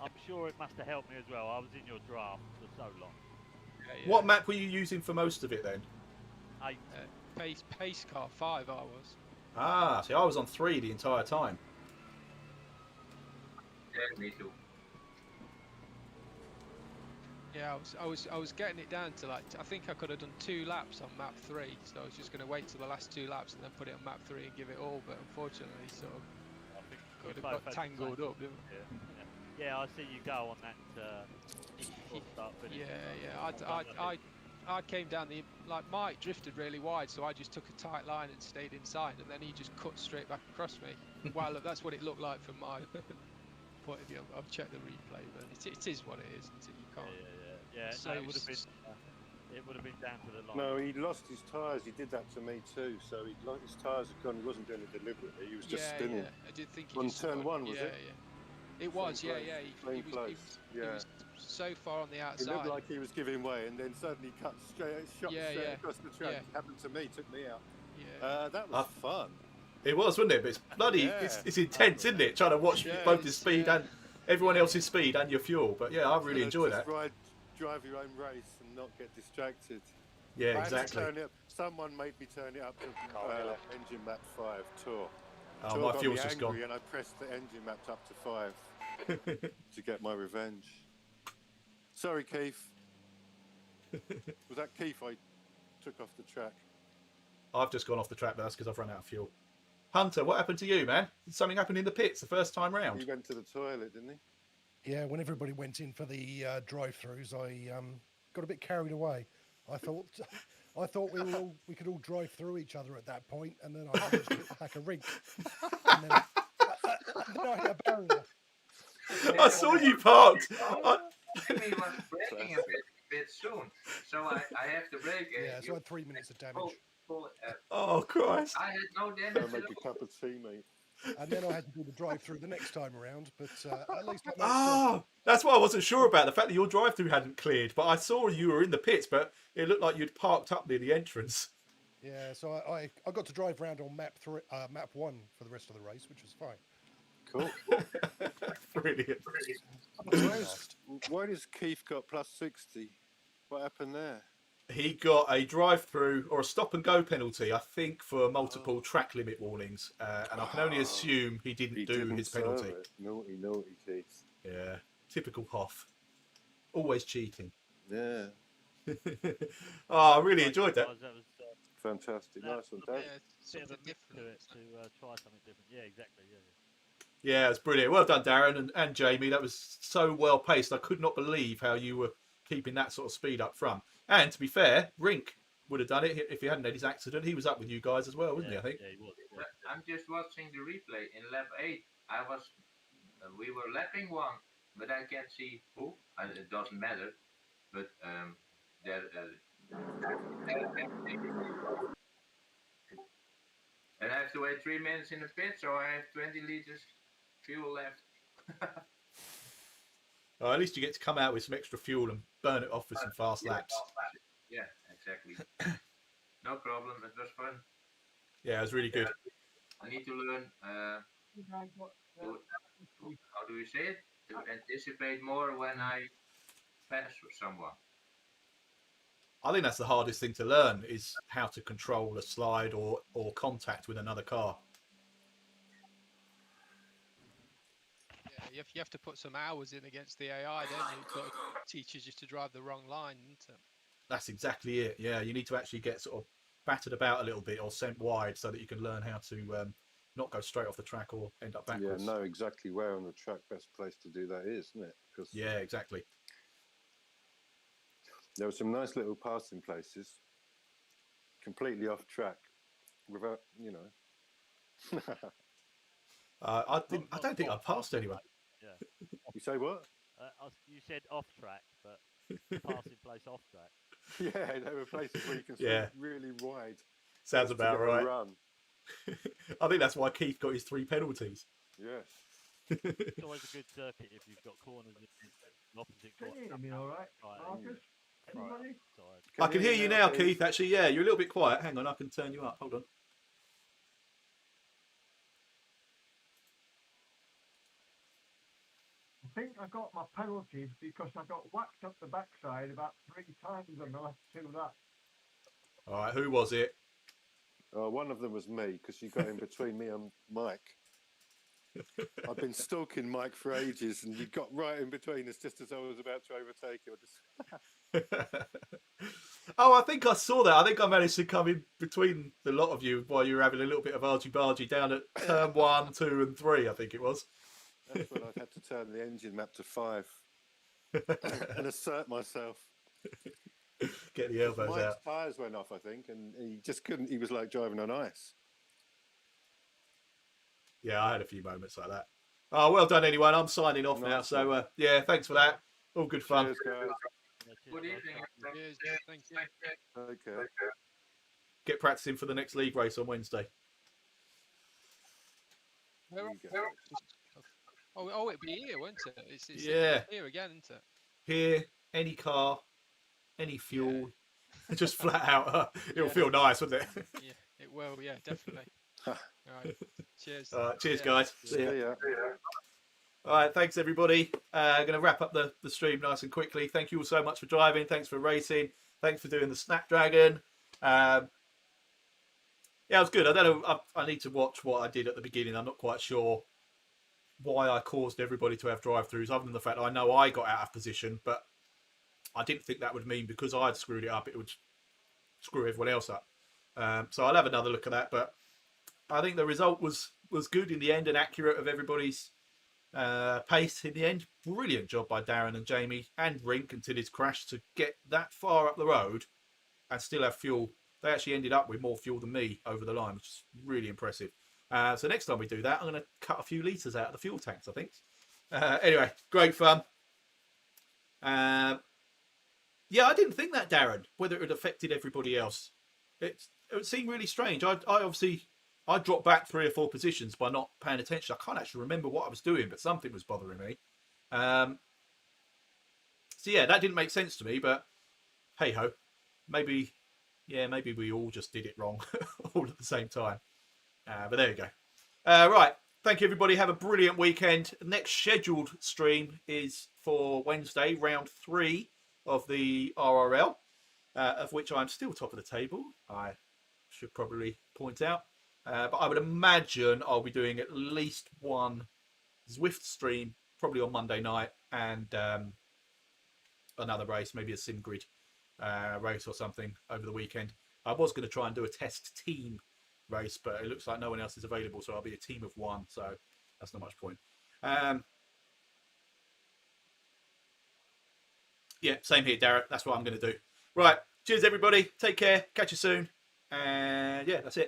I'm sure it must have helped me as well. I was in your draft for so long. Yeah. What map were you using for most of it then? 8. Pace car 5 I was. Ah, see, I was on 3 the entire time. Yeah, me too. Yeah, I was getting it down to like I think I could have done 2 laps on map 3, so I was just going to wait till the last 2 laps and then put it on map 3 and give it all. But unfortunately, sort of I think could we have both got had the tangled same- up. Didn't we? Yeah, I see you go on that start finish. Yeah. I came down Mike drifted really wide, so I just took a tight line and stayed inside, and then he just cut straight back across me. Well, look, that's what it looked like from my point of view. I've checked the replay, but it is what it is. Isn't it? You can't. Yeah. So No, it would have been down to the line. No, he lost his tyres. He did that to me too. So his tyres had gone. He wasn't doing it deliberately. He was just spinning. Yeah. I did think he On just turn spun. 1, was it? Yeah. It was, Same yeah. place, He close. he was so far on the It outside. looked like he was giving way, and then suddenly shot straight across the track. Yeah. It happened to me, took me out. Yeah. That was fun. It was, wasn't it? But it's bloody, Yeah. it's intense, isn't it? Trying to watch both his speed yeah. and everyone else's speed and your fuel. But yeah, I really enjoy that. Drive your own race and not get distracted. Yeah, I had to exactly. turn it up. Someone made me turn it up to engine map 5 tour. Oh, Tour my got fuel's me just gone. angry and I pressed the engine maps up to 5 to get my revenge. Sorry, Keith. Was that Keith I took off the track? I've just gone off the track, but that's because I've run out of fuel. Hunter, what happened to you, man? Did something happen in the pits the first time round? He went to the toilet, didn't he? Yeah, when everybody went in for the drive-throughs, I got a bit carried away. I thought we could all drive through each other at that point, and then I managed to hit the back of rink. And then I hit a barrier. I saw you parked. Jimmy was braking a bit soon, so I have to brake. Yeah, so I had 3 minutes of damage. Full, Oh, Christ. I had no I'll damage. make a cup of tea, mate. And then I had to do the drive-through the next time around. But at least I managed to. Oh, that's what I wasn't sure about. The fact that your drive-through hadn't cleared, but I saw you were in the pits, but it looked like you'd parked up near the entrance. Yeah, so I got to drive around on map 1 for the rest of the race, which was fine. Cool. Brilliant. Why does Keith got plus 60? What happened there? He got a drive-through or a stop-and-go penalty, I think, for multiple track limit warnings, and I can only assume he didn't do his penalty. It. Naughty, naughty Keith. Yeah, typical Hoff. Always cheating. Yeah. Oh, I really enjoyed that. That was Fantastic. Nice one, Dave. Yeah, something different. to try something different. Yeah, exactly. Yeah. Yeah, it's brilliant. Well done, Darren and Jamie. That was so well paced. I could not believe how you were keeping that sort of speed up front. And to be fair, Rink would have done it if he hadn't had his accident. He was up with you guys as well, wasn't he? I think. Yeah, he was. I'm just watching the replay in lap 8. We were lapping one, but I can't see who. It doesn't matter. But and I have to wait 3 minutes in the pit, so I have 20 liters fuel left. Oh, at least you get to come out with some extra fuel and burn it off with some fast laps. Yeah, exactly. No problem. It was fun. Yeah, it was really good. I need to learn. How do you say it? To anticipate more when I pass someone. I think that's the hardest thing to learn is how to control a slide or contact with another car. Yeah, you have to put some hours in against the AI, don't you? It sort of teaches you to drive the wrong line, isn't it? That's exactly it. Yeah, you need to actually get sort of battered about a little bit or sent wide so that you can learn how to not go straight off the track or end up backwards. Yeah, know exactly where on the track best place to do that is, isn't it? Because yeah, exactly. There were some nice little passing places, completely off track, without, you know. I don't think I passed anyone. Yeah. You say what? You said off track, but passing place off track. Yeah, there were places where you can see really wide. Sounds about right. Run. I think that's why Keith got his 3 penalties. Yes. It's always a good circuit if you've got corners in opposite corner. Can you hear me all right, Marcus? Anybody? I can hear you now, Keith. Actually, yeah, you're a little bit quiet. Hang on, I can turn you up. Hold on. I think I got my penalties because I got whacked up the backside about 3 times on the last 2 laps. All right, who was it? One of them was me because you got in between me and Mike. I've been stalking Mike for ages, and you got right in between us just as I was about to overtake you. Oh, I think I saw that. I think I managed to come in between the lot of you while you were having a little bit of argy-bargy down at turn 1, 2 and 3, I think it was. That's when I had to turn the engine map to 5 and assert myself. Get the elbows Mike's out. tyres went off, I think, and he just couldn't. He was like driving on ice. Yeah, I had a few moments like that. Oh, well done, anyone. I'm signing off now. So, yeah, thanks for that. All good fun. Cheers, guys. Good evening. Cheers, thank you. Okay. Get practicing for the next league race on Wednesday. Where, You go. oh, it'll be here, won't it? It's Yeah. here again, isn't it? Here, any car, any fuel, just flat out. It'll feel nice, wouldn't it? Yeah, it will. Yeah, definitely. All right. Cheers. Cheers, guys. See ya. See ya. All right, thanks everybody. Going to wrap up the stream nice and quickly. Thank you all so much for driving. Thanks for racing. Thanks for doing the Snap-dragon. Yeah, it was good. I don't know. I need to watch what I did at the beginning. I'm not quite sure why I caused everybody to have drive-throughs, other than the fact that I know I got out of position, but I didn't think that would mean because I'd screwed it up, it would screw everyone else up. So I'll have another look at that, but I think the result was good in the end and accurate of everybody's pace in the end. Brilliant job by Darren and Jamie and Rink until his crash to get that far up the road and still have fuel. They actually ended up with more fuel than me over the line, which is really impressive. So next time we do that, I'm going to cut a few litres out of the fuel tanks, I think. Anyway, great fun. Yeah, I didn't think that, Darren, whether it had affected everybody else. It seemed really strange. I obviously I dropped back 3 or 4 positions by not paying attention. I can't actually remember what I was doing, but something was bothering me. So yeah, that didn't make sense to me, but hey ho, maybe we all just did it wrong all at the same time. But there you go. Right, thank you everybody. Have a brilliant weekend. Next scheduled stream is for Wednesday, round 3 of the RRL, of which I'm still top of the table. I should probably point out. But I would imagine I'll be doing at least one Zwift stream, probably on Monday night, and another race, maybe a sim grid race or something over the weekend. I was going to try and do a test team race, but it looks like no one else is available, so I'll be a team of 1, so that's not much point. Yeah, same here, Darren. That's what I'm going to do. Right, cheers everybody. Take care. Catch you soon. And yeah, that's it.